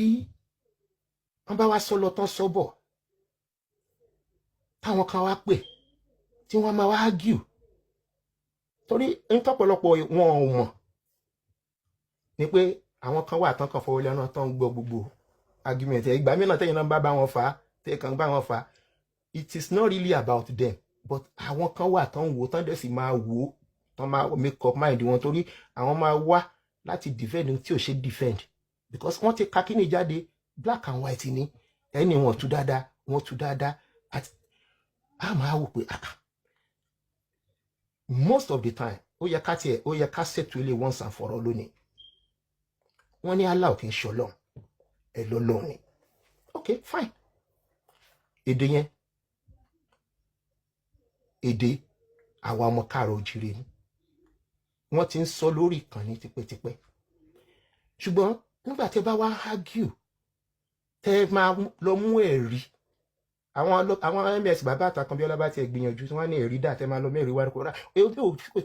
wọ́n bá wá sọ lọ tán sọ́bọ̀, táwọn kan wá pè tí wọ́n máa wá argue, torí ń tọ́pọ̀lọpọ̀ wọn ò mọ̀ ni pé àwọn kan wà tán kan fọwọ́ lẹ́nu tán gbọ́ gbogbo argument. Ìgbà mìíràn tẹ́yìn náà bá wọn fà á, tẹ́yìn kan bá wọn fà á, it is not really about them, but àwọn kan wà tán wò tán dẹ̀ sì máa wò, tán máa make up mind wọn, torí àwọn máa wá láti defend tí ò ṣe defend, because wọ́n ti ka kíni jáde black and white ni, ẹni wọn tú dáadáa àti a máa wò pé most of the time ó yẹ ká settle ilé once and for all lónìí. Wọ́n ní Allah kì í ṣọlọ́run, ẹ lọ́lọ́run ni. Okay, fine. Èdè yẹn, èdè àwa ọmọ káàrọ̀ oòjíire ni, wọ́n ti ń sọ lórí ìkànnì tipẹ́tipẹ́. Ṣùgbọ́n nígbà tí ẹ bá wá argue, tẹ́ máa lọ mú ẹ̀rí, àwọn ms bàbá àtàkàn bí ọlọ́ba ti gbìyànjú tí wọ́n ní ẹ̀rí dà, tẹ́ máa lọ mẹ́rin wá ní Kùránì.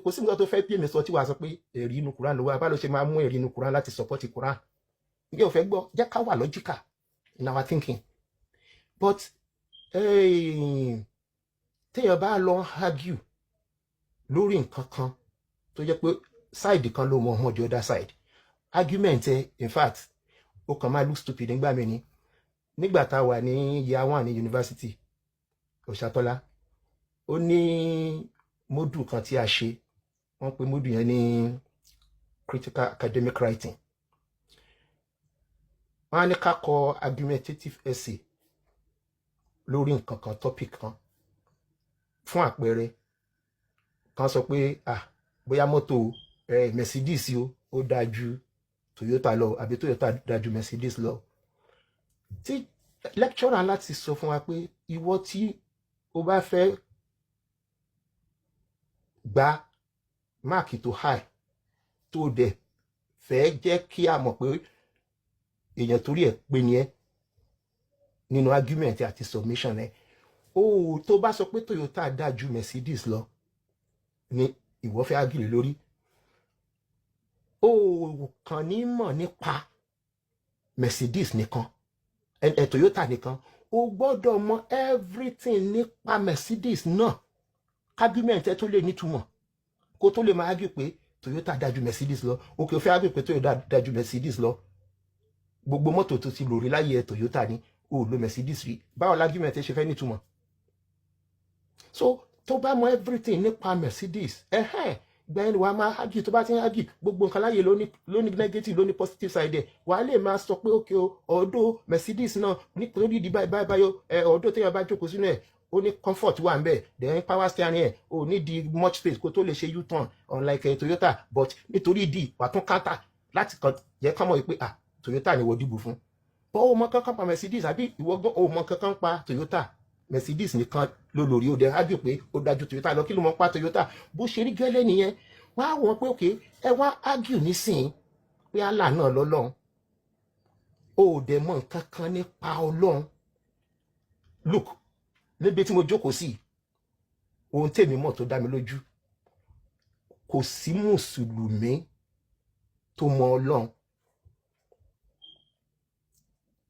Kò sí nǹkan tó fẹ́ bí èmi sọ tí wàá sọ pé ẹ̀rí inú Kùránì ló wà, bá ló ṣe máa mú ẹ̀rí inú Kùránì láti support Kùránì. Ǹjẹ́ ò fẹ́ gbọ́, jẹ́ ká wà logical in our thinking. But téèyàn bá lọ argue lórí nǹkan kan tó jẹ́ pé side kan ló mọ ọmọ the other side, argument in fact ó kàn máa look stupid nígbà mi ni. Nígbà tá a wà ní year 1 ní yunifásitì Òṣàtọ́lá, ó ní módù kan tí a ṣe, wọ́n pe módù yẹn ní critical academic writing. Wọ́n á ní ká kọ argumentative essay lórí nǹkan kan, topic kan. Fún àpẹẹrẹ, kan sọ pé bóyá mọ́tò Mercedes ó dáa ju Toyota lọ, àbí Toyota dáa ju Mercedes lọ. Tí lecturer láti sọ fún wa pé ìwọ tí o bá fẹ́ gba máàkì tó high, tó dẹ̀ fẹ́ jẹ́ kí a mọ̀ pé èèyàn torí ẹ̀ pé ni ẹ́ nínú argument àti submission ẹ̀, tó bá sọ pé Toyota dáa ju Mercedes lọ ni ìwọ fẹ́ argue lórí, kàn ní mọ̀ nípa Mercedes nìkan, Toyota nìkan, o gbọ́dọ̀ mọ̀ everything nípa Mercedes náà, argument ẹ tó lè nítumọ̀, kó tó lè máa argue pé Toyota dáa ju Mercedes lọ. Òkè ó fẹ́ argue pé Toyota dáa ju Mercedes lọ, gbogbo mọ́tò tó ti lò rí láyé Toyota ni, ó lo Mercedes rí, báwo l'argument ẹ ṣe fẹ́ nítumọ̀? so tó bá mọ everything nípa Mercedes gbẹ̀yìn wàá máa argue tó bá ti ń argue gbogbo nǹkan láyè ló ní negative ló ní positive side ẹ̀ wàá lè máa sọ pé okay o ọ̀dọ̀ Mercedes náà nítorí ìdí báyìí báyìí ọ̀dọ̀ téèyàn bá jókòó sínú ẹ̀ ó ní comfort wà nbẹ then power steering ẹ̀ ò ní di much space kó tó lè ṣe u-turn unlike Toyota but nítorí ìdí wà tún counter láti kàn jẹ́ kán mọ̀ pé Toyota ni wọ́n dìbò fún bọ́ ó mọ kankan pa Mercedes àbí ìwọ́gbọ́n ó mọ kankan pa Toyota Mercedes nìkan ló lórí ó dẹ ájú pé ó dájú Toyota lọ kí ló mọ pa Toyota bó ṣe rí gẹ́lẹ́ nìyẹn wá wọn pé òkè ẹ wá ágìl nísìnyí pé Allah náà lọ́lọ́run ó dẹ mọ nǹkan kan nípa Ọlọ́run look níbi tí mo jókòó sí ohun tèmi mọ̀ tó dá mi lójú kò sí mùsùlùmí tó mọ Ọlọ́run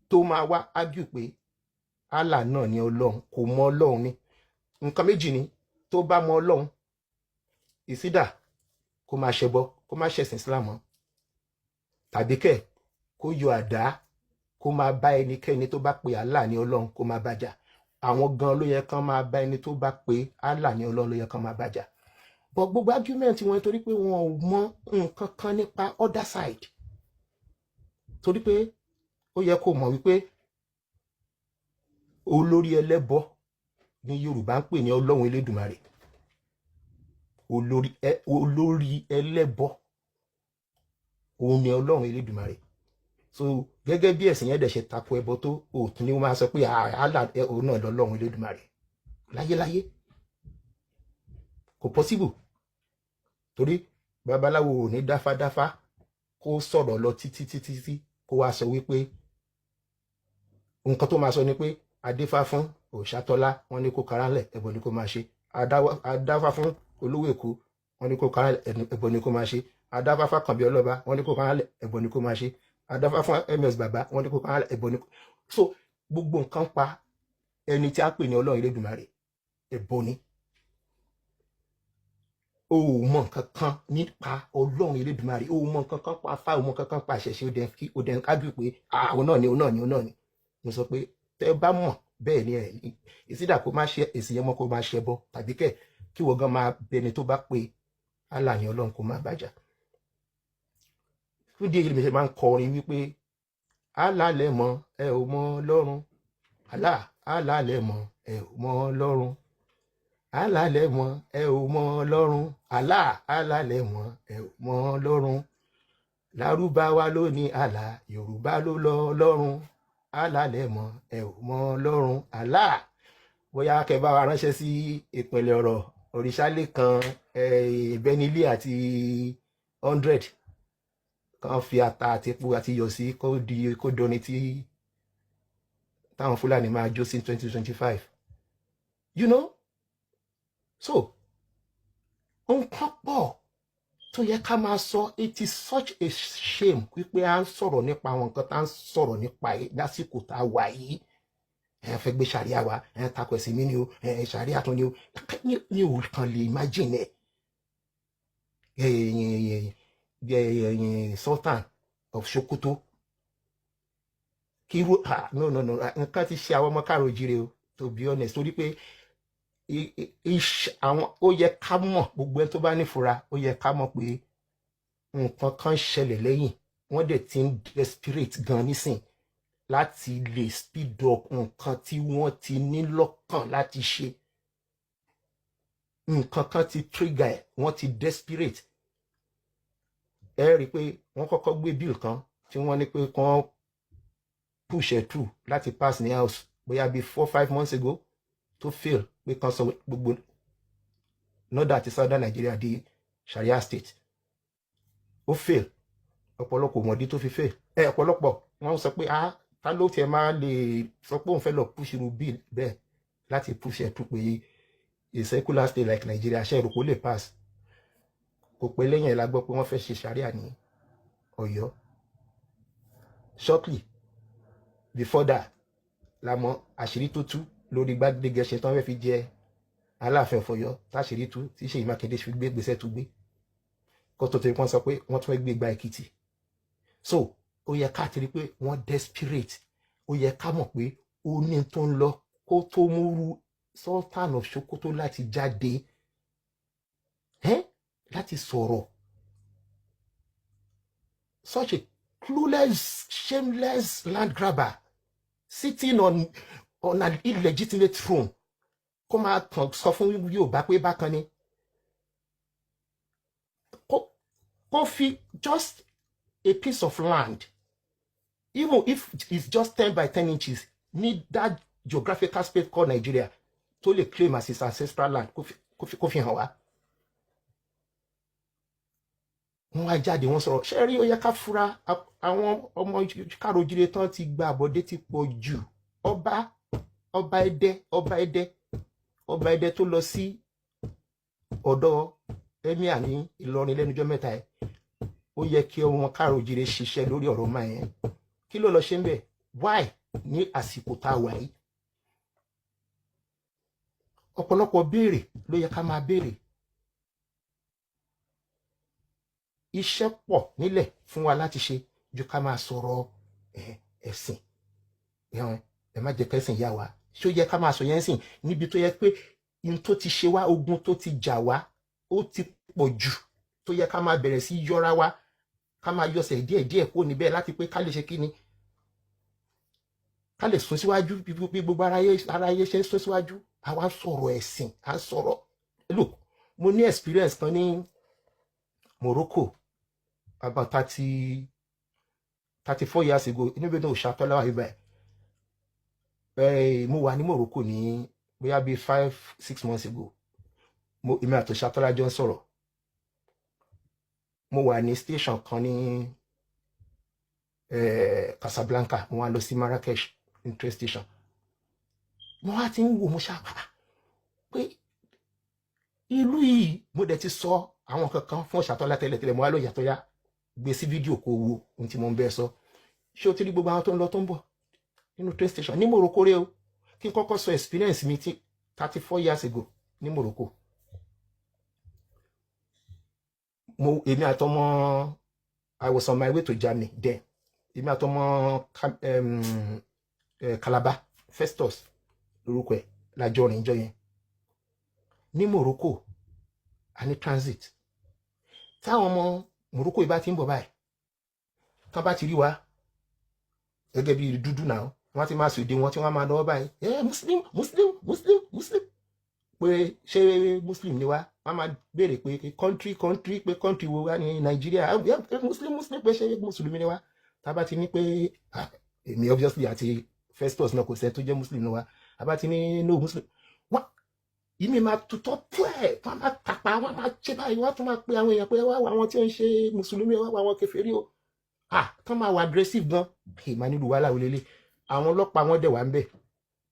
tó máa wá ágìl pé Allah náà ni Ọlọ́run kò mọ Ọlọ́run ni nǹkan méjì ni tó bá mọ Ọlọ́run ìsídà kó máa ṣẹbọ kó máa ṣẹ̀sìn Islam tàbí kẹ̀ kó yọ àdá kó máa bá ẹnikẹ́ni tó bá pe Allah ní Ọlọ́run kó máa bájà àwọn gan ló yẹ kán máa bá ẹni tó bá pe Allah ní Ọlọ́run ló yẹ kán máa bájà but gbogbo argument wọn torí pé wọn ò mọ nǹkan kan nípa other side torí pé ó yẹ kó mọ̀ wípé olórí ẹlẹ́bọ ní Yorùbá ń pè ní Ọlọ́run Elédùmarè olórí ẹlẹ́bọ òun ni Ọlọ́run Elédùmarè so gẹ́gẹ́ bí ẹ̀sìn yẹn dẹ̀ ṣe tako ẹbọ tó òtún ni wọ́n máa sọ pé Allah òun náà lọ́lọ́run Elédùmarè láyéláyé kò possible torí babaláwo ò ní dáfádáfá kó sọ̀rọ̀ lọ títí kó wá sọ wípé nǹkan tó máa sọ ni pé adéfá fún Òṣàtọ́lá wọ́n ní kó karálẹ̀ ẹbọ ni kó máa ṣe adáfá fún Olówó Èkó wọ́n ní kó karálẹ̀ ẹbọ ni kó máa ṣe adáfá fún Àkànbí Ọlọ́ba wọ́n ní kó karálẹ̀ ẹbọ ni kó máa ṣe adáfá fún MS Bàbá wọ́n ní kó karálẹ̀ ẹbọ ni kó so gbogbo nǹkan pa ẹni tí a pè ní Ọlọ́run Elédùmarè ẹbọ ni o mọ nǹkan kan nípa Ọlọ́run Elédùmarè o mọ nǹkan kan pa afá o mọ nǹkan kan pa àṣẹṣe ó dẹ̀ ń kájú pé òun náà ni mo sọ pé tẹ́ bá mọ̀ bẹ́ẹ̀ ni ẹ̀ ìsídà kó má ṣe èsì yẹn mọ́ kó má ṣẹbọ tàbí kẹ̀ kí wọ́n gan máa bẹni tó bá pé Allah ni Ọlọ́run kó má bàjá fún díẹ̀ yìí mi ṣe máa ń kọrin wípé Allah lẹ mọ̀ ẹ ò mọ̀ Ọlọ́run Allah lẹ mọ̀ ẹ ò mọ̀ Ọlọ́run Allah lẹ mọ̀ ẹ ò mọ̀ Ọlọ́run Allah lẹ mọ̀ ẹ ò mọ̀ Ọlọ́run Lárúbáwá ló ní Allah Yorùbá ló lọ Ọlọ́run Allah lẹ mọ̀ ẹ ò mọ̀ Ọlọ́run Allah bóyá kẹ́ bá wa ránṣẹ́ sí ìpínlẹ̀ ọ̀rọ̀ Òrìṣàlékan Benilé àti 100 kan fi ata àti epo àti iyọ̀ sí kó dọni tí táwọn Fúlàní máa jó sí 2025 you know so nǹkan pọ̀ tó yẹ ká máa sọ it is such a shame wípé à ń sọ̀rọ̀ nípa àwọn nǹkan tá à ń sọ̀rọ̀ nípa lásìkò tá a wà yìí ẹ fẹ́ gbé ṣàríà wa ẹ takò ẹ̀sìn mi ni o ṣàríà tún ni o ní o kàn lè imagine Sultan of Sokoto kí irú no nǹkan ti ṣe àwọn ọmọ káàrọ̀ oòjíire o to be honest torí pé àwọn ó yẹ ká mọ̀ gbogbo ẹni tó bá nífura ó yẹ ká mọ̀ pé nǹkan kan ṣẹlẹ̀ lẹ́yìn wọ́n dẹ̀ ti ń desperate gan nísìn láti lè speed up nǹkan tí wọ́n ti ní lọ́kàn láti ṣe nǹkan kan ti trigger ẹ̀ wọ́n ti desperate ẹ rí i pé wọ́n kọ́kọ́ gbé bill kan tí wọ́n ní pé kàn push it through láti pass ní house bóyá bíi 4-5 months ago tó fail pé kan sọ gbogbo northern àti southern Nigeria di Sharia state ó fail ọ̀pọ̀lọpọ̀ mọ̀dí tó fi fail ọ̀pọ̀lọpọ̀ wọ́n sọ pé ta ló tiẹ̀ máa lè sọ pé òun fẹ́ lọ push irú bill bẹ́ẹ̀ láti push ẹ̀ through pé a secular state like Nigeria ṣe èrò kó lè pass kò pẹ́ lẹ́yìn ẹ̀ la gbọ́ pé wọ́n fẹ́ ṣe Sharia ní Ọ̀yọ́ shortly before that la mọ̀ àṣírí tó tú lórí Gbádégẹ ṣe tán fẹ́ fi jẹ Aláàfin of Ọ̀yọ́ táṣírí tú tí Ṣèyí Mákindé fi gbé gbèsè tó gbé kó tó tẹ̀lé wọ́n sọ pé wọ́n tún fẹ́ gbé gba Èkìtì so ó yẹ ká ti rí pé wọ́n desperate ó yẹ ká mọ̀ pé ó ní tó ń lọ kó tó múrú Sultan of Sokoto láti jáde láti sọ̀rọ̀. Such a clueless, shameless land grabber sitting on an illegitimate throne. Kó máa kàn sọ fún Yorùbá pé bákan ni. Kó fi just a piece of land, even if it's just 10 by 10 inches, need that geographical space called Nigeria to lè claim as his ancestral land. Kó fi hàn wá. Wọ́n wá jáde wọ́n sọ̀rọ̀ ṣé rí ó yẹ ká fura àwọn ọmọ Káàárọ̀-o-jíire tán ti gba àbọ̀dé ti pọ̀ jù. Ọba Ẹdẹ tó lọ sí ọ̀dọ̀ Emir ní Ìlọrin lẹ́nujọ́ mẹ́ta ẹ̀, ó yẹ kí ọmọ Káàárọ̀-o-jíire ṣiṣẹ́ lórí ọ̀rọ̀ máa yẹn. Kí ló lọ ṣe ń bẹ̀? Why ní àsìkò tá a wà yìí? Ọ̀pọ̀lọpọ̀ béèrè ló yẹ ká máa béèrè. Iṣẹ́ pọ̀ nílẹ̀ fún wa láti ṣe ju ká máa sọ̀rọ̀ ẹ̀sìn. Ẹ má jẹ́ kẹ́sìn yà wá. Ṣó yẹ ká máa sọ yẹn sìn níbi tó yẹ pé in tó ti ṣe wá, ogun tó ti jà wá, ó ti pọ̀ jù tó yẹ ká máa bẹ̀rẹ̀ sí yọra wá, ká máa yọsẹ̀ díẹ̀díẹ̀ kó níbẹ̀ láti pé ká lè ṣe kí ni? Ká lè sún síwájú bí gbogbo aráyé ṣe ń sún síwájú. Àwa sọ̀rọ̀ ẹ̀sìn, à ń sọ̀rọ̀. Look, mo ní experience kan ní Morocco about 34 years ago. Níbi náà Òṣàtọ́lá wà ibẹ̀. Mo wà ní Morocco ní bóyá bí 5-6 months ago. Èmi àti Òṣàtọ́lá jọ ń sọ̀rọ̀. Mo wà ní station kan ní Casablanca. Mo wá lọ sí Marrakesh ní train station. Mo wá ti ń wò mo ṣá pé ìlú yìí mo dẹ̀ ti sọ àwọn kankan fún Òṣàtọ́lá tẹ́lẹ̀tẹ́lẹ̀. Mo wá lọ yàtọ̀ yá gbé sí fídíò kó wo ohun tí mo ń bẹ́ẹ̀ sọ. Ṣé o ti rí gbogbo àwọn tó ń lọ tó ń bọ̀ nínú train station ní Morocco rẹ o? Kí n kọ́kọ́ sọ experience mi tí 34 years ago ní Morocco. Èmi àtọmọ I was on my way to Germany then. Èmi àtọmọ Calabar Festus lórúkọ ẹ̀ lájọ rìn jọ yẹn. Ní Morocco a ní transit. Táwọn ọmọ Morocco ìbá ti ń bọ̀ báyìí, tán bá ti rí wa gẹ́gẹ́ bí dúdú náà, wọ́n ti máa sòdè wọn tí wọ́n máa lọ́wọ́ báyìí. Muslim pé ṣé Muslim ni wá? Wọ́n máa béèrè pé country pé country wo wá ní Nàìjíríà. Muslim pé ṣé Mùsùlùmí ni wá? Tá bá ti ní pé èmi obviously àti Festus náà kò sẹ́ tó jẹ́ Muslim ni wá. Tá bá ti ní no Muslim. Ìmí máa tutọ́ pẹ́, wọ́n máa tàpá, wọ́n máa ṣe báyìí, wọ́n tún máa pe àwọn èèyàn pé wá àwọn tí ó ń ṣe Mùsùlùmí, wá àwọn kèfèrí o. Tán máa wà aggressive gan. Ìmá nílùú wàhálà olélé. Àwọn ọlọ́pàá wọn dẹ̀ wà ń bẹ̀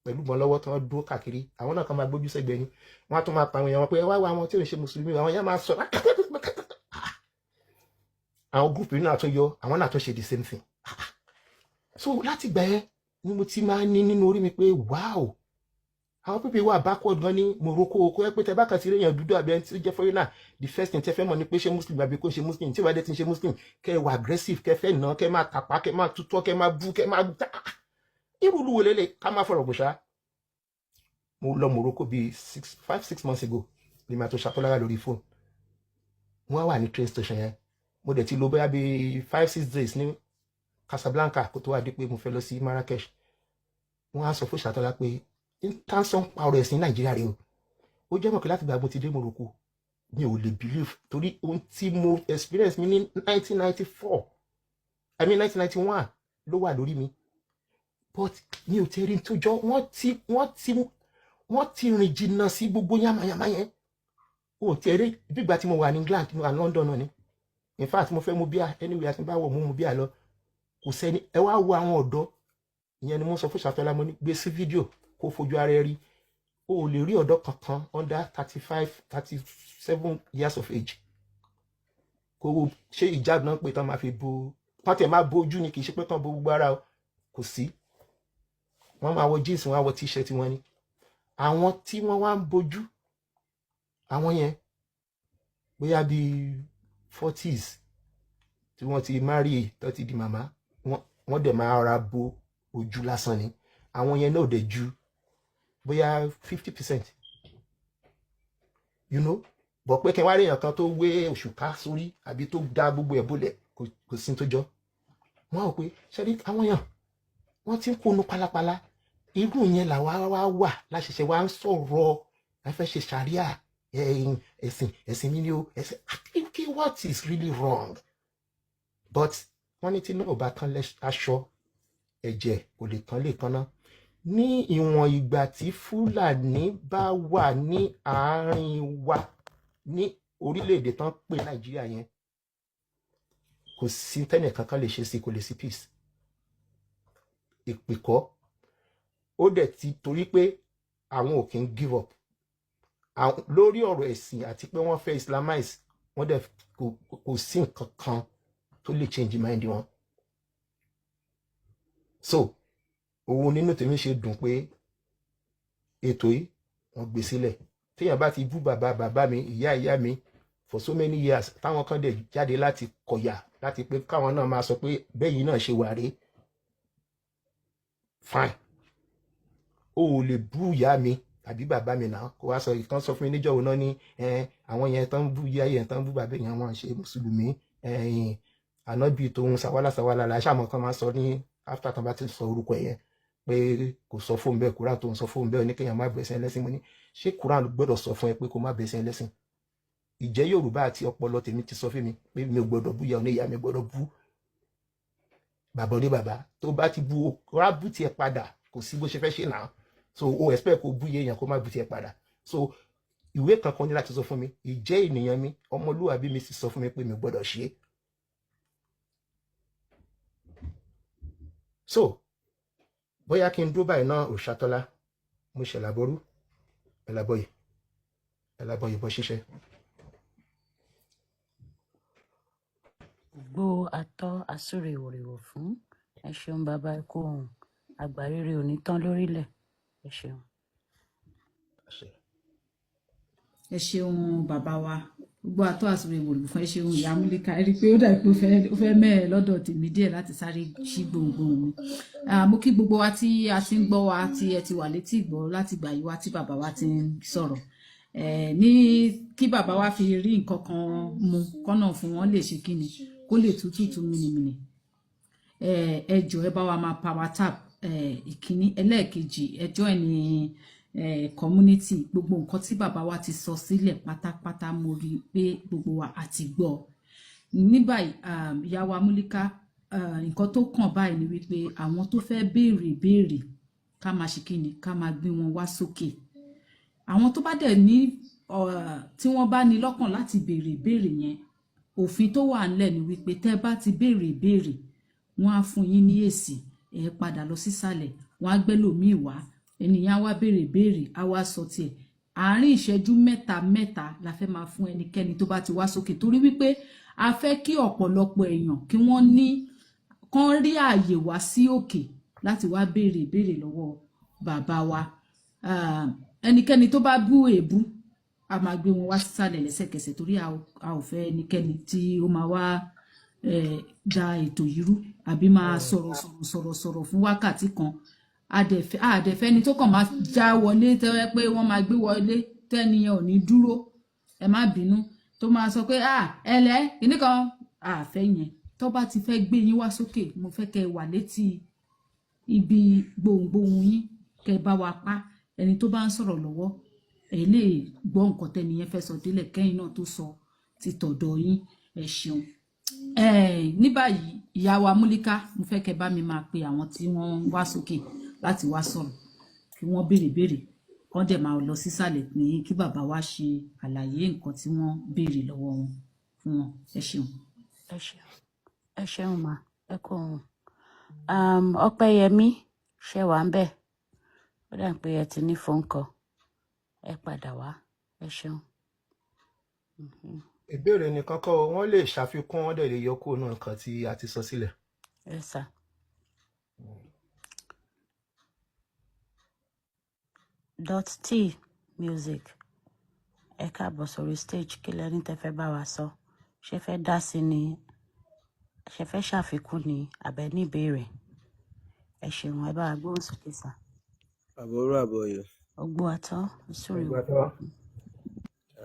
pẹ̀lú bọn lọ́wọ́ tán dúró káàkiri. Àwọn náà kan máa gbójú sẹ́gbẹ̀ẹ́ ni. Wọ́n á tún máa pa àwọn èèyàn pé wá àwọn tí ó ń ṣe Mùsùlùmí, àwọn yẹn máa sọ. Àwọn gúúpù náà tún yọ, àwọn náà tún ṣe the same thing. So láti gbà yẹn ni mo ti máa ní nínú orí mi pé wow, àwọn pípé wà backward gan ní Morocco. Kó yẹ pé tẹ bá kàn sí èèyàn dúdú àbí ẹni tí ó jẹ́ foreigner, the first thing tẹ fẹ́ mọ̀ ni pé ṣé Muslim àbí kò ṣe Muslim. Tí ìwádìí ti ń ṣe Muslim, kẹ́ wà aggressive, kẹ́ fẹ́ nà, kẹ́ máa tàpá, kẹ́ máa tutọ́, kẹ́ máa bú, kẹ́ máa irú wo lélẹ̀ ká máa fọ̀rọ̀ gbòṣá. Mo lọ Morocco bí 5-6 months ago ní màá tó Òṣàtọ́lá lórí fóònù. Wọ́n wà ní train station yẹn. Mo dẹ̀ ti lò bóyá bí 5-6 days ní Casablanca kó tó wá di pé mo fẹ́ lọ sí Marrakesh. Wọ́n á sọ fún Òṣàtọ́lá pé intanṣán pa ọ̀rọ̀ ẹ̀sìn Nàìjíríà rẹ o. Ó jẹ́ mọ̀ pé láti gbà mo ti dé Morocco mi ò lè believe torí ohun tí mo experience mi ní 1991 ló wà lórí mi. But mi ò tẹ́rí tó jọ wọ́n ti rìn jìnnà sí gbogbo yamayama yẹn. Ó tẹ́rí bígbà tí mo wà ní England, mo wà ní London náà ni. In fact mo fẹ́ mu bíà anyway àti bá wọ̀ mu bíà lọ. Kò sẹ́ni ẹ wá wo àwọn ọ̀dọ́. Ìyẹn ni mo sọ fún Òṣàtọ́lá mo ní gbé sí fídíò kó fojú ara ẹ rí. O lè rí ọ̀dọ́ kankan under 35-37 years of age. Kò ṣe ìjáàbù náà pé tán máa fi bo, wọ́n tẹ̀ máa bo ojú ni, kì í ṣe pé tán bo gbogbo ara o. Kò sí. Wọ́n máa wọ jeans, wọ́n á wọ t-shirt wọn ni. Àwọn tí wọ́n wá ń bojú, àwọn yẹn bóyá bí 40s tí wọ́n ti marry tó ti di màmá, wọ́n dẹ̀ máa ra bo ojú lásán ni. Àwọn yẹn náà dẹ̀ ju bóyá 50%, you know, bọ̀ pé kí n wá rí èèyàn kan tó wé òṣùká sórí àbí tó dá gbogbo ẹ̀ bólẹ̀ kò sí tó jọ. Wọ́n á wò pé ṣẹ́rí àwọn èèyàn wọ́n ti ń kónú pálapàla, irú yẹn làwa wá wà láṣẹṣẹ wá ń sọ̀rọ̀ afẹ́ ṣe ṣàríà ẹ̀sìn mi ni ó ẹ̀sìn okay, what is really wrong? But wọ́n ní tí náà ò bá tán aṣọ ẹ̀jẹ̀ kò lè tán lè kanná. Ní ìwọ̀n ìgbà tí Fúlàní bá wà ní àárín wa ní orílẹ̀-èdè tán pè Nàìjíríà yẹn, kò sí tẹ́nì kankan lè ṣe sí, kò lè sí peace. Èpè kọ́, ó dẹ̀ ti torí pé àwọn ò kí ń give up lórí ọ̀rọ̀ ẹ̀sìn àti pé wọ́n fẹ́ islamize, wọ́n dẹ̀ kò sí nǹkan kan tó lè change mind wọn. So òun nínú tèmi ṣe dùn pé ètò yìí wọ́n gbé sílẹ̀. Téèyàn bá ti bú bàbá mi, ìyá mi for so many years, táwọn kan dẹ̀ jáde láti kọ̀yà láti pé káwọn náà máa sọ pé bẹ́yìn náà ṣe wà rí, fine. O ò lè bú ìyá mi tàbí bàbá mi náà kó wá sọ ìkan sọ fún mi níjọ́ òun náà ní àwọn yẹn tán bú ìyá yẹn tán bú bàbá yẹn wọn ṣe mùsùlùmí, ànábì tóun sàwálà la ṣàmọ kan máa sọ ní after tán bá ti sọ orúkọ yẹn pé kò sọ fóun bẹ́ẹ̀, Kùránì tóun sọ fóun bẹ́ẹ̀ oníkéèyàn má bẹ̀sẹ̀ ẹlẹ́sìn. Mo ní ṣé Kùránì gbọ́dọ̀ sọ fún ẹ pé kó má bẹ̀sẹ̀ ẹlẹ́sìn? Ìjẹ́ Yorùbá àti ọpọlọ tèmi ti sọ fún mi pé mi ò gbọ́dọ̀ bú ìyá oníyá, mi gbọ́dọ̀ bú bàbá oní bàbá. Tó bá ti bú rá bú tiẹ̀ padà, kò sí bó ṣe fẹ́ ṣe náà. So o expect kó bú èèyàn kó má bú tiẹ̀ padà. So ìwé kankan ní láti sọ fún mi, ìjẹ́ ènìyàn mi, ọmọlúwàbí mi sì sọ fún mi pé mi ò gbọ́dọ̀ ṣe é. So bóyá kí n dúró báyìí náà Òṣàtọ́lá, mo ṣe làbọrú ẹ̀làbọ̀yì bọ́ ṣíṣẹ́. Gbó atọ́ àsúrè ìwòrìwò fún ẹ ṣeun bàbá ẹkú ohun àgbà rere òní tán lórílẹ̀. Ẹ ṣeun. Ẹ ṣeun bàbá wa, gbogbo àtọ́ àsúrè ìwòrìwò fún ẹ ṣeun ìyá Múlíkà. Ẹ rí i pé ó dàbí pé ó fẹ́ mẹ́ẹ̀ lọ́dọ̀ tèmi díẹ̀ láti sáré ṣí gbòǹgbò mi. Mo kí gbogbo wa tí a ti ń gbọ́ wa, tí ẹ ti wà létí ìgbọ́ láti gbà yí wá tí bàbá wa ti ń sọ̀rọ̀. Ní kí bàbá wa fi rí nǹkan kan mu kọ́nà fún wọn lè ṣe kíni kó lè tútù mìnìmìnì. Ẹ jọ̀ọ́ ẹ bá wa máa power tap ìkíní, ẹlẹ́ẹ̀kejì ẹjọ́ ẹ̀ ní community. Gbogbo nǹkan tí bàbá wa ti sọ sílẹ̀ pátápátá mo rí pé gbogbo wa àti gbọ́. Ní báyìí ìyá wa Múlíkà, nǹkan tó kàn báyìí ni wípé àwọn tó fẹ́ béèrè ká máa ṣe kíni ká máa gbé wọn wá sókè. Àwọn tó bá dẹ̀ ní tí wọ́n bá ní lọ́kàn láti béèrè yẹn, òfin tó wà ńlẹ̀ ni wípé tẹ́ bá ti béèrè wọ́n á fún yín ní èsì, ẹ padà lọ sísàlẹ̀, wọ́n á gbé lòmíì wá, ènìyàn wá béèrè á wá sọ tiẹ̀. Àárín ìṣẹ́jú mẹ́ta la fẹ́ máa fún ẹnikẹ́ni tó bá ti wá sókè, torí wípé a fẹ́ kí ọ̀pọ̀lọpọ̀ èèyàn kí wọ́n ní kán rí ààyè wá sí òkè láti wá béèrè lọ́wọ́ bàbá wa. Ẹnikẹ́ni tó bá bú èébú a máa gbé wọn wá sísàlẹ̀ lẹ́sẹ̀kẹsẹ̀, torí a ò fẹ́ ẹnikẹ́ni tí ó máa wá da ètò yìí rú àbí máa sọ̀rọ̀ fún wákàtí kan. Àdẹ̀fẹ́ ni tó kàn máa já wọlé tẹ́wẹ́ pé wọ́n máa gbé wọlé tẹ́niyàn ò ní dúró, ẹ má bínú, tó máa sọ pé ẹlẹ́ kìíní kan àfẹ́ yẹn. Tó bá ti fẹ́ gbé yín wá sókè, mo fẹ́ kẹ́ wà létí ibi gbohùngbohùn yín, kẹ́ bá wa pa. Ẹni tó bá ń sọ̀rọ̀ lọ́wọ́ ẹ lè gbọ́ nǹkan tẹ́niyẹn fẹ́ sọ délẹ̀ kẹ́yìn náà tó sọ ti tọ̀dọ̀ yín. Ẹ ṣeun. Ní báyìí ìyá wa Múlíkà, mo fẹ́ kẹ́ bá mi máa pe àwọn tí wọ́n wá sókè láti wá sọ̀rọ̀, kí wọ́n béèrè kán dẹ̀ máa lọ sísàlẹ̀ ní kí bàbá wa ṣe àlàyé nǹkan tí wọ́n béèrè lọ́wọ́ wọn fún wọn. Ẹ ṣeun. Ẹ ṣeun mà ẹ kú ohun. Ọpẹ́yẹmí ṣe wà ń bẹ̀, ó dà pé ẹ ti ní phone call, ẹ padà wá. Ẹ ṣeun. Ìbéèrè nìkan kọ́, wọ́n lè ṣàfikún, wọ́n dẹ̀ lè yọ kúrò nínú nǹkan tí a ti sọ sílẹ̀. Yes sir. .t music ẹ káàbọ̀ sórí stage, kí lẹ́ni tẹ́ fẹ́ bá wa sọ? Ṣé fẹ́ dá sí ni, ṣé fẹ́ ṣàfikún ni, àbẹ́ ní ìbéèrè? Ẹ ṣeun, ẹ bá wa gbóhùn sókè sà. Àbọ̀rọ̀ àbọ̀yọ̀. Ògbóàtọ́ Súrè Ẹgbẹ́ tó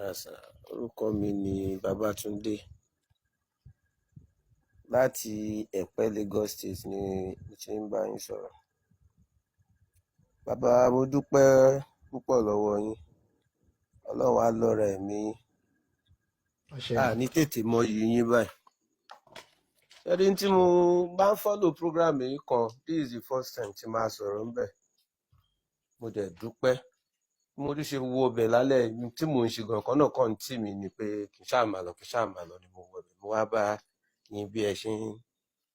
Àṣà orúkọ mi ni Babátúndé láti Ẹ̀pẹ́ Lagos State ni mo ti ń bá yín sọ̀rọ̀. Bàbá mo dúpẹ́ púpọ̀ lọ́wọ́ yín. Ọlọ́run á lọ́ra ẹ̀mí yín. ṣe A ní tètè mọ iyì yín báyìí. Ẹni tí mo bá ń follow program yìí kan, this is the first time tí máa sọ̀rọ̀ ńbẹ̀. Mo dẹ̀ dúpẹ́. Mo tún ṣe wo ọbẹ̀ lálẹ́ tí mò ń ṣe gan kan náà kàn tì mí ni pé kì í ṣáà máa lọ ni mo wọ ọbẹ̀. Mo wá bá yín bí ẹ ṣe ń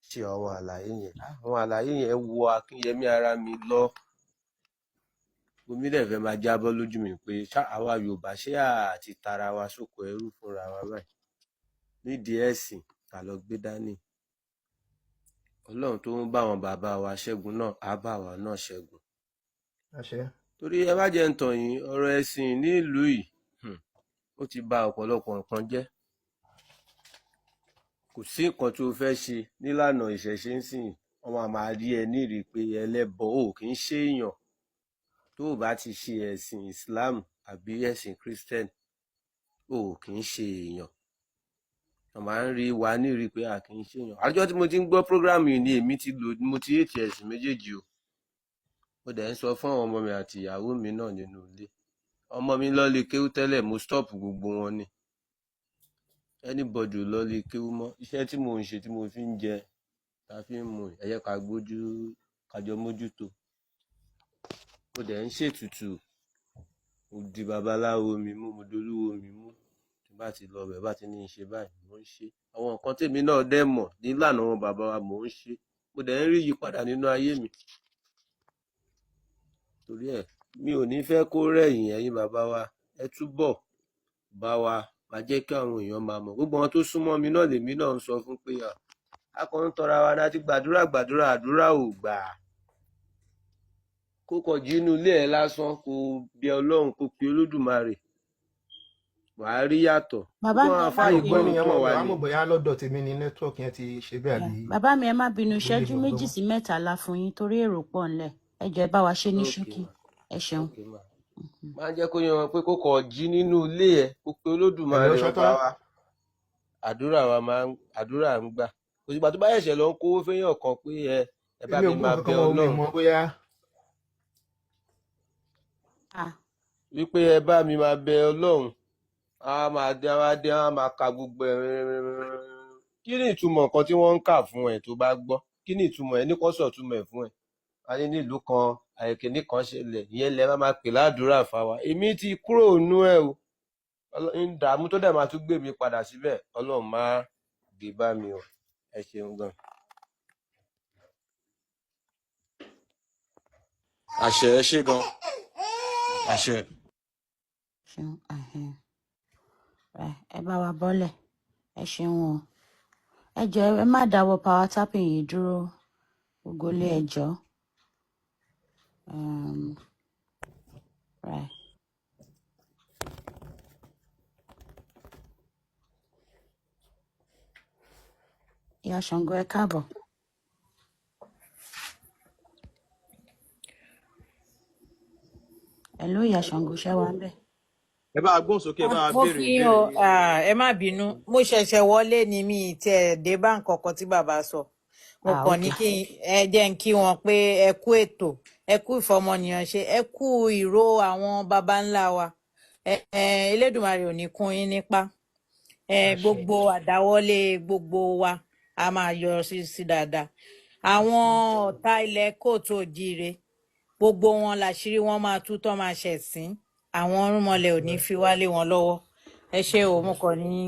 ṣe àwọn àlàyé yẹn. Àwọn àlàyé yẹn wọ akínyẹmí ara mi lọ. Omi dẹ̀ fẹ́ máa jábọ́ lójú mi pé àwa Yorùbá ṣé àti tara wa sóko ẹrú fúnra wa báyìí. Nídìí ẹ̀sìn ká lọ gbé dání. Ọlọ́run tó ń bá àwọn bàbá wa ṣẹ́gun náà á bá wa náà ṣẹ́gun. ṣe Torí ẹ má jẹ́ ń tàn yín, ọ̀rọ̀ ẹ̀sìn nílùú yìí ó ti bà ọ̀pọ̀lọpọ̀ nǹkan jẹ́. Kò sí nǹkan tó fẹ́ ṣe nílànà ìṣẹ̀ṣe ń sìn, wọ́n máa rí ẹ nírìí pé ẹlẹ́bọ ò kì í ṣe èèyàn. Tó o bá ti ṣe ẹ̀sìn Islam àbí ẹ̀sìn Christian ò kì í ṣe èèyàn. Wọ́n máa ń rí wa nírìí pé a kì í ṣe èèyàn. Àjọ tí mo ti ń gbọ́ program yìí ni mo ti hate ẹ̀sìn méjèèjì o. Mo dẹ̀ ń sọ fún àwọn ọmọ mi àti ìyàwó mi náà nínú ilé. Ọmọ mi lọ lè kéwú tẹ́lẹ̀, mo stop gbogbo wọn ni. Anybody ò lọ lè kéwú mọ́. Iṣẹ́ tí mò ń ṣe tí mo fi ń jẹ, ta fi ń mu, ẹ jẹ́ kájọ mójútó. Mo dẹ̀ ń ṣètùtù. Mo di babaláwo mi mú, mo dolúwo mi mú. Tí bá ti lọ bẹ̀ bá ti ní í ṣe báyìí, mò ń ṣe. Àwọn nǹkan tèmi náà dẹ̀ mọ̀ nílànà àwọn bàbá wa mò ń ṣe. Mo dẹ̀ ń rí ìyípadà nínú ayé mi. Torí ẹ̀ mi ò ní fẹ́ kó rẹ̀yìn ẹ̀yin bàbá wa. Ẹ túbọ̀ bá wa máa jẹ́ kí àwọn èèyàn máa mọ̀. Gbogbo àwọn tó súnmọ́ mi náà lèmi náà ń sọ fún pé a kàn ń tọra wa láti gbàdúrà àdúrà ò gbà. Kó kàn jí inú ilé ẹ lásán kó bẹ Ọlọ́run kó pe Olódùmarè. Wàá rí yàtọ̀. Bàbá Gbogbo mi àwọn ẹ má àfáà yìí bínú. kọ́ ìgbọ́n ló nìyẹn tàn wá wọ́n ni. mọ̀ bóyá lọ́dọ̀ tèmi ni nẹ́tíwọ̀kì yẹn ti ṣe bẹ́ẹ̀ àbí Bàbá mi ẹ má bínú, ó lè ìṣẹ́jú gbọ́ méjì sí mẹ́ta la fún yín torí èrò pọ̀ ńlẹ̀. Ẹ jọ̀ọ́ ẹ bá wa ṣe ní Okay ṣókí. ma, Ẹ ṣeun. okay ma. Máa jẹ́ kó yé wọn pé kó kàn jí nínú ilé ẹ kó pe ẹ̀lọ́ Olódùmarè ṣọ́tọ́ ọba wa. Àdúrà ń gbà. Kò sígbà tó bá ṣẹ̀ṣẹ̀ lọ ń kówó fẹ́yàn kan pé ẹ bá èmi ò mi gbọ́ máa nǹkan bẹ kan mọ́ omi Ọlọ́run. mọ́ bóyá Wípé ẹ bá mi máa bẹ Ọlọ́run. A máa ka gbogbo ẹ̀. Kí ni ìtumọ̀ nǹkan tí wọ́n ń kà fún ẹ tó bá gbọ́? Kí ni ìtumọ̀ ẹ ní kọ́sọ̀ túmọ̀ ẹ̀ fún ẹ? A ní nílùú kan àìkíní kan ṣẹlẹ̀, ìyẹn lẹ máa pè ládùúrà fáwa. Èmi ti kúrò nínú ẹ o. Ìdààmú tó dẹ̀ máa tún gbé mi padà síbẹ̀, Ọlọ́run má dé bá mi o. Ẹ ṣeun gan. Àṣẹ, ẹ ṣé gan. Àṣẹ. Ṣeun. Ẹ bá wa bọ́lẹ̀. Ẹ ṣeun o. Ẹ jọ̀ọ́ ẹ má dáwọ́ power tapping yìí dúró. Gbogbo ilé ẹ jọ̀ọ́. Right. Ìyá Ṣàngó ẹ káàbọ̀. Hello Ìyá Ṣàngó ṣẹ́ wa ń bẹ̀. Ẹ bá gbóhùn sókè, ẹ bá Mo béèrè kí yín ìbéèrè o, yín. ẹ má bínú, mo ṣẹ̀ṣẹ̀ wọlé ni mi tí ẹ dé bá nǹkan kan tí bàbá sọ. Mo kàn ní Okay. kí ẹ jẹ́ ń kí wọn pé ẹ kú ètò, ẹ kú ìfọmọnìyàn ṣe, ẹ kú ìró àwọn baba ńlá wa. Elédùmarè ò ní kún yín nípá. àṣẹ Gbogbo àdáwọ́lé gbogbo wa a máa yọ sí dáadáa. Àwọn ọ̀tá ilẹ̀ kóòtù òjíire, gbogbo wọn làṣírí wọn máa tú tán máa ṣẹ̀sín. Àwọn ọ̀rúnmọlẹ̀ ò ní fi wálé wọn lọ́wọ́. Ẹ ṣé o, mo kàn ní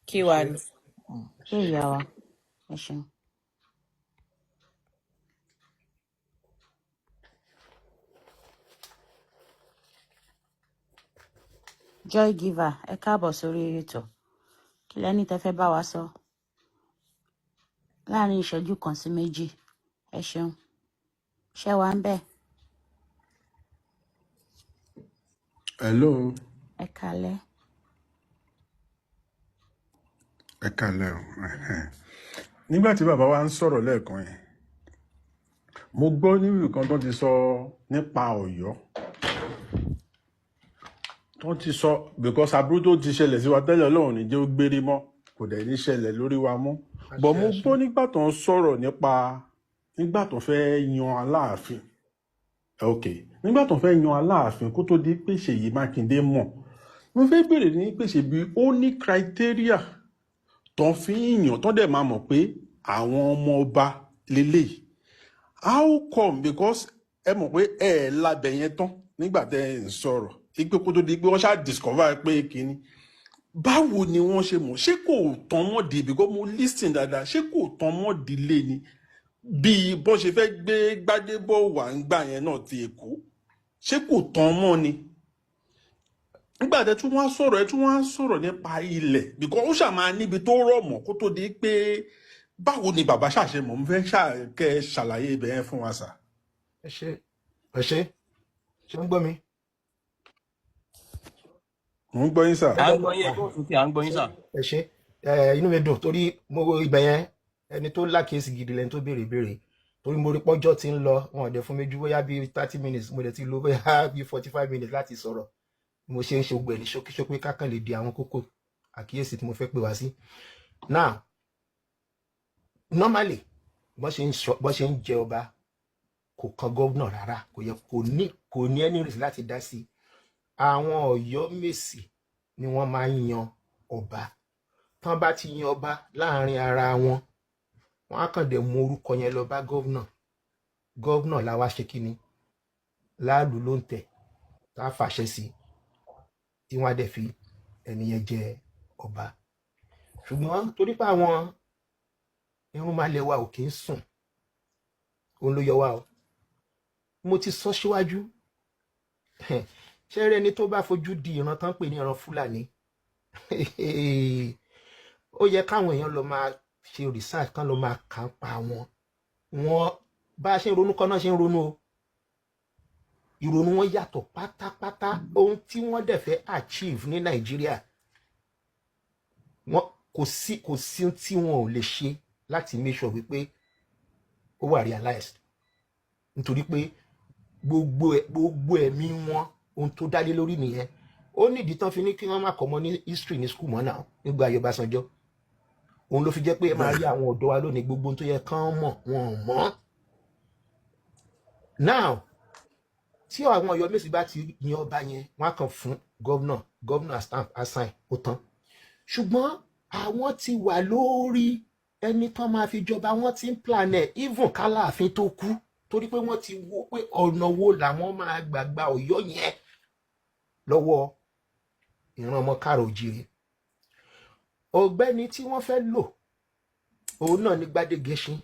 kí wà àṣẹ ní. Ṣé ìyá wa? Ẹ ṣeun. Joy Giver ẹ káàbọ̀ sórí ètò. Kí lẹ́ni tẹ́ fẹ́ bá wa sọ? Láàárín ìṣẹ́jú kan sí méjì. Ẹ ṣeun. Ṣẹ́ wa ń bẹ̀. Hello, Ẹ kálẹ́. ẹ kálẹ́ o. Nígbà tí bàbá wa ń sọ̀rọ̀ lẹ́ẹ̀kan yẹn, mo gbọ́ níbi kan tó ti sọ nípa Ọ̀yọ́ tó ti sọ because aburú tó ti ṣẹlẹ̀ sí wa tẹ́lẹ̀ Ọlọ́run ní jẹ́ ó gbére mọ́ kò dẹ̀ ní ṣẹlẹ̀ lórí wa mọ́ bọ̀ àṣẹ mo àṣẹ gbọ́ nígbà tó ń sọ̀rọ̀ nígbà tó fẹ́ yan Aláàfin ok nígbà tó fẹ́ yan Aláàfin kó tó di pé Ṣèyí Mákindé mọ̀ mo fẹ́ bèrè ní pé ṣebí ó ní criteria tó fi ń yàn tó dẹ̀ máa mọ̀ pé àwọn ọmọ ọba lélẹ́yìí how come because ẹ mọ̀ pé ẹ lábẹ́ yẹn tán nígbà tẹ́ ẹ ń sọ̀rọ̀ ipe kó tó di pé wọ́n ṣáà discover pé kínní báwo ni wọ́n ṣe mọ̀ ṣé kò tán mọ́ di because mo listen dáadáa ṣé kò tán mọ́ di lé ni bí bọ́n ṣe fẹ́ gbé Gbádébọ̀ wà ń gbà yẹn náà ti Èkó ṣé kò tán mọ́ ni nígbà tẹ́ tún wá sọ̀rọ̀ nípa ilẹ̀ because ó ṣàmà níbi tó rọ̀ mọ́ kó tó di pé báwo ni bàbá ṣàṣe mọ̀ ń fẹ́ kẹ́ ṣàlàyé ibẹ̀ yẹn fún wa sà. ẹ ṣe ń gbọ́ mi. mo ń gbọ́ yín sà. à ń gbọ́ yín ẹ̀kọ́ òsókè à ń gbọ́ yín sà. ẹ ṣe inú mi dùn torí mo wo ibẹ̀ yẹn ẹni tó lákèésí gidi lẹni tó béèrè béèrè torí mo rí pọ́jọ́ tí ń lọ wọn ò dẹ̀ fún mi ju bóyá bíi 30 minutes mo dẹ̀ ti lo bóyá bíi 45 minutes láti sọ̀rọ̀ mo ṣe ń ṣe gbẹ̀ ní ṣókíṣókí kákan lè di àwọn kókó àkíyèsí tí mo fẹ́ pè wá sí. now normally bọ́n ṣe ń jẹ ọba kò kan gómìnà rárá kò ní any reason láti dá sí àwọn Ọ̀yọ́mèsì ni wọ́n máa ń yan ọba tán bá ti yan ọba láàrin ara wọn wọn á kàn dé mú orúkọ yẹn lọ bá gómìnà làwa ṣe kíni láàlú ló ń tẹ̀ tá a fàṣẹ sí tí wọ́n á dẹ̀ fi ẹni yẹn jẹ ọba ṣùgbọ́n torí pé àwọn irun máa lẹ̀ wa ò kì í sùn òun ló yọ wá o mo ti sọ síwájú ṣé ẹni tó bá fojú di ìran tán pè ní ìran Fúlàní ó yẹ káwọn èèyàn lọ máa ṣe research kan lọ máa kà ń pa wọn bá a ṣe ń ronú kan náà ṣe ń ronú o ìrònú wọn yàtọ̀ pátápátá ohun tí wọ́n dẹ̀ fẹ́ achieve ní Nàìjíríà wọn kò sí tí wọn ò lè ṣe láti make sure wípé ó wà realized nítorí pé gbogbo ẹ̀mí wọn ohun tó dálé lórí nìyẹn ó nídìí tán fi ní kí wọ́n má kọ́ mọ́ ní history ní school mọ́ náà nígbà ayé Ọbásanjọ́ òun ló fi jẹ́ pé ẹ máa rí àwọn ọ̀dọ́ wa lónìí gbogbo ohun tó yẹ kán mọ̀ wọn ò mọ̀ now tí àwọn Ọ̀yọ́mèsì bá ti yan ọba yẹn wọ́n á kàn fún gọ́vnà stamp assign ó tán ṣùgbọ́n àwọn ti wà lórí ẹni tán máa fi jọba wọ́n ti ń plan ẹ̀ even k'Aláàfin tó kú torí pé wọ́n ti wo pé ọ̀nà wo làwọn máa gbàgbà Ọ̀yọ́ yẹn lọ́wọ́ ìran ọmọ káàrọ̀ oòjíire ọ̀gbẹ́ni tí wọ́n fẹ́ lò òun náà ní Gbádégẹṣin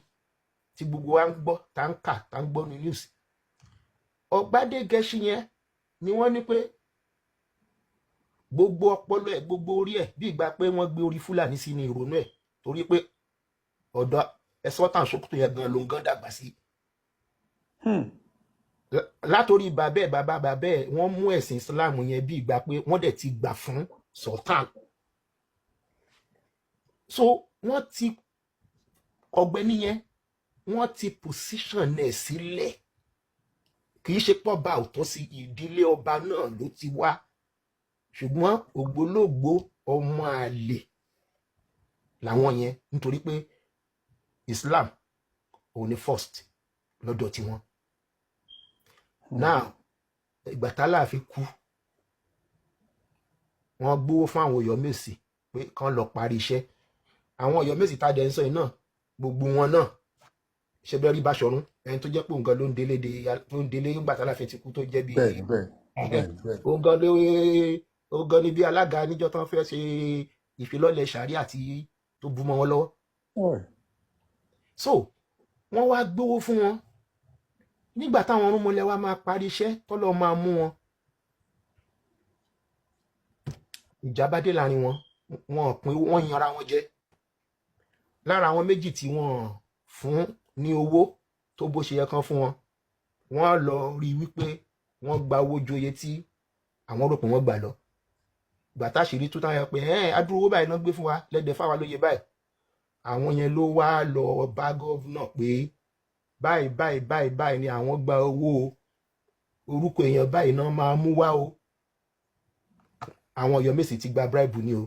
tí gbogbo wa ń gbọ́ tá ń kà tá ń gbọ́ ní news Gbádégẹṣin yẹn ni wọ́n ní pé gbogbo ọpọlọ ẹ̀ gbogbo orí ẹ̀ bí ìgbà pé wọ́n gbé orí Fúlàní sí ní ìrònú ẹ̀ torí pé ọ̀dọ̀ ẹ̀sọ́tàn Sókótó yẹn gan ló ń gan dàgbà sí látòrí bàbá ẹ̀ wọ́n mú ẹ̀sìn Islam yẹn bí ìgbà pé wọ́n dẹ̀ ti gbà fún Sultan so wọ́n ti ọ̀gbẹ́ni yẹn wọ́n ti position ẹ̀ sílẹ̀ kì í ṣe pọ́ba òtọ́ sí ìdílé ọba náà ló ti wá ṣùgbọ́n ògbólógbò ọmọ àlè làwọn yẹn nítorí pé Islam òun ni first lọ́dọ̀ tiwọn now ìgbà t'Aláàfin kú wọ́n gbówó fún àwọn Ọ̀yọ́mèsì pé kán lọ parí iṣẹ́ àwọn Ọ̀yọ́mèsì tá a dẹ̀ ń sọ yìí náà gbogbo wọn náà ṣe bẹ́ẹ̀ rí Báṣọ̀run ẹni tó jẹ́ pé òǹgan ló ń délé nígbà t'Aláàfin ti kú tó jẹ́ bí òǹgan ni bí alága níjọ́ tán fẹ́ ṣe ìfilọ́lẹ̀ ṣàríà tí tó bú mọ́ wọn lọ́wọ́ so wọ́n wá gbówó fún wọn nígbà táwọn ọ̀rúnmọlẹ̀ wa máa parí iṣẹ́ tọ́lọ́ máa mú wọn ìjà bá dé láàrin wọn pín wọ́n yanra wọn jẹ lára àwọn méjì tí wọ́n fún ní owó tó bó ṣe yẹ kán fún wọn wọ́n lọ rí wípé wọ́n gba owó ju iye tí àwọn rò pé wọ́n gbà lọ gbà táṣìírí tó táyà pé adúrú owó báyìí náà gbé fún wa lẹ́dẹ̀ fáwa lóye báyìí àwọn yẹn ló wá lọ bá gọ́vnà pé báyìí ni àwọn gba owó o, orúkọ èèyàn báyìí náà máa mú wá o. Àwọn Ọ̀yọ́mèsì ti gba bribe ni o.